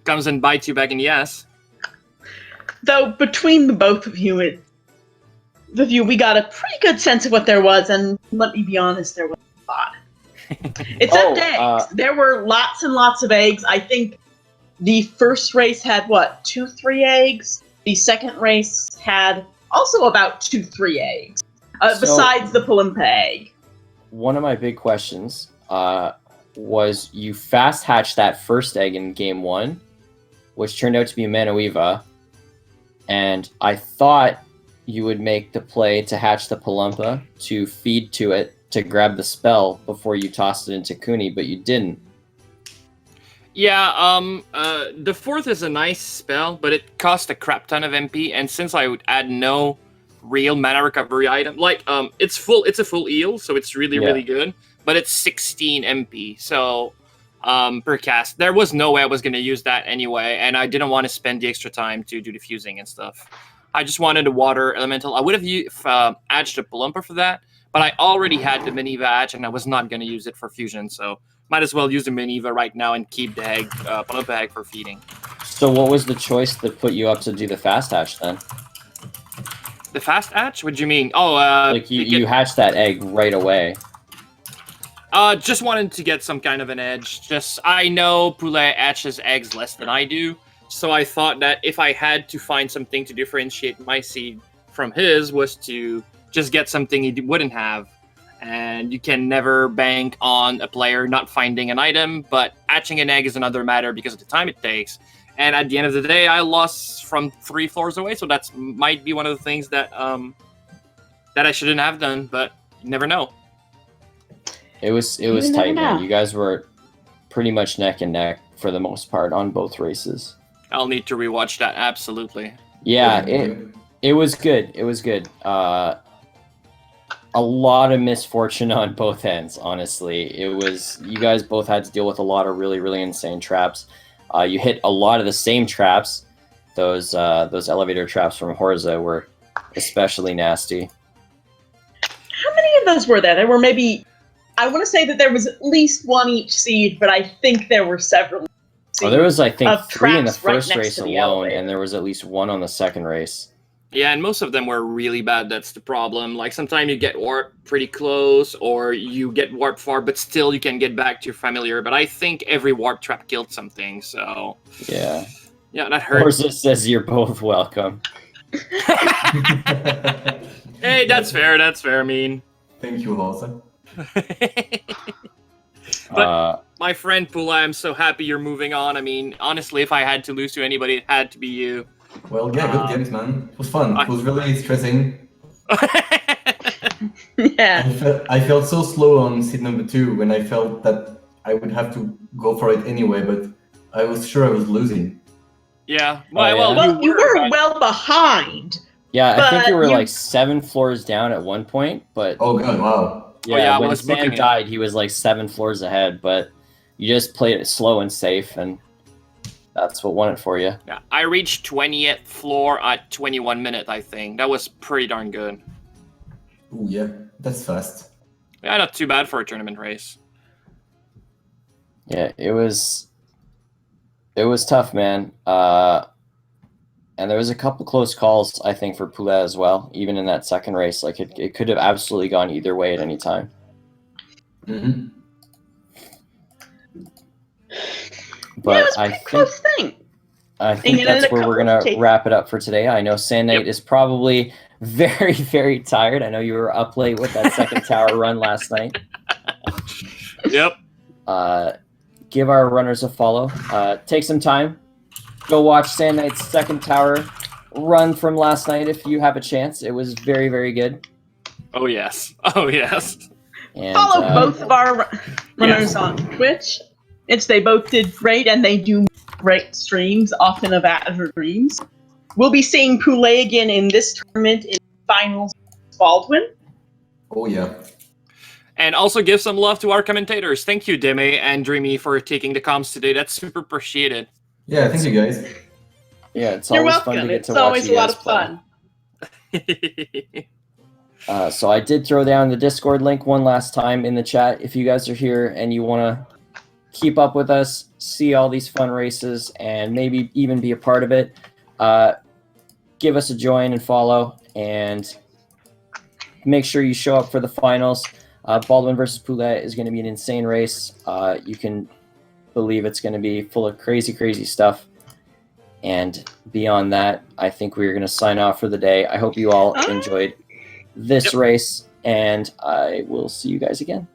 comes and bites you back in the ass. Though between the both of you, we got a pretty good sense of what there was, and let me be honest, there was a lot. Except eggs. There were lots and lots of eggs. I think the first race had, 2-3 eggs? The second race had also about 2-3 eggs, besides the Palumpa egg. One of my big questions was you fast hatched that first egg in game 1, which turned out to be Manuiva, and I thought you would make the play to hatch the Palumpa to feed to it to grab the spell before you tossed it into CUNY, but you didn't. Yeah, the fourth is a nice spell, but it costs a crap ton of MP, and since I would add no real mana recovery item, like, it's a full heal, so it's really, really good, but it's 16 MP, so, per cast. There was no way I was going to use that anyway, and I didn't want to spend the extra time to do the fusing and stuff. I just wanted a water elemental. I would have edged a Palumpa for that, but I already had the Miniva edge, and I was not going to use it for fusion, so might as well use the Miniva right now and keep the egg, Palumpa egg for feeding. So what was the choice that put you up to do the fast hatch then? The fast hatch? What do you mean? Oh, like you hatched that egg right away. Just wanted to get some kind of an edge. I know Poulet hatches eggs less than I do, so I thought that if I had to find something to differentiate my seed from his was to just get something he wouldn't have. And you can never bank on a player not finding an item, but hatching an egg is another matter because of the time it takes. And at the end of the day, I lost from 3 floors away, so that might be one of the things that that I shouldn't have done, but you never know. It was tight, man. You guys were pretty much neck and neck for the most part on both races. I'll need to rewatch that, absolutely. Yeah, it was good. It was good. A lot of misfortune on both ends, honestly. You guys both had to deal with a lot of really, really insane traps. You hit a lot of the same traps. Those elevator traps from Horza were especially nasty. How many of those were there? There were maybe, I want to say that there was at least one each seed, but I think there were several. Oh, there was, I think, 3 in the right first race alone, and there was at least 1 on the second race. Yeah, and most of them were really bad. That's the problem. Like, sometimes you get warped pretty close, or you get warped far, but still you can get back to your familiar. But I think every warp trap killed something, so... Yeah. Yeah, that hurt. Horza says you're both welcome. Hey, that's fair, I mean. Thank you, Horza. But my friend Pula, I'm so happy you're moving on. I mean, honestly, if I had to lose to anybody, it had to be you. Well, yeah, good games, man. It was fun. It was really stressing. Yeah. I felt so slow on seed number 2 when I felt that I would have to go for it anyway, but I was sure I was losing. Yeah. Well, you were well behind. Yeah, I think you were like 7 floors down at one point, but... Oh, God, wow. Yeah, when Sam died, he was like 7 floors ahead, but you just played it slow and safe, and that's what won it for you. Yeah, I reached 20th floor at 21 minutes, I think. That was pretty darn good. Oh, yeah, that's fast. Yeah, not too bad for a tournament race. Yeah, it was tough, man. And there was a couple close calls, I think, for Poulet as well, even in that second race. Like, it could have absolutely gone either way at any time. Mm-hmm. But yeah, it was a pretty close thing. I think that's where we're going to wrap it up for today. I know SandKnight is probably very, very tired. I know you were up late with that second tower run last night. Yep. Give our runners a follow. Take some time. Go watch SandKnight's second tower run from last night if you have a chance. It was very, very good. Oh, yes. Oh, yes. And, follow both of our runners on Twitch. They both did great, and they do great streams, often of Azure Dreams. We'll be seeing Poulet again in this tournament in finals Baldwin. Oh, yeah. And also give some love to our commentators. Thank you, Deme and Dreamy, for taking the comms today. That's super appreciated. Yeah, thank you, guys. Yeah, it's You're always welcome. fun to get It's to watch always you a lot guys of fun. So I did throw down the Discord link one last time in the chat. If you guys are here and you want to keep up with us, see all these fun races, and maybe even be a part of it, give us a join and follow, and make sure you show up for the finals. Baldwin versus Poulet is going to be an insane race. You can believe it's going to be full of crazy, crazy stuff. And beyond that, I think we're going to sign off for the day. I hope you all enjoyed this race, and I will see you guys again.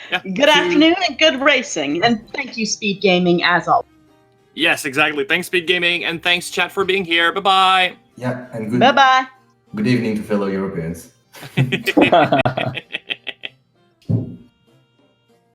Yeah. Good afternoon and good racing. And thank you, Speed Gaming, as always. Yes, exactly. Thanks, Speed Gaming, and thanks, chat, for being here. Bye-bye. Yeah, and Bye-bye. good evening to fellow Europeans.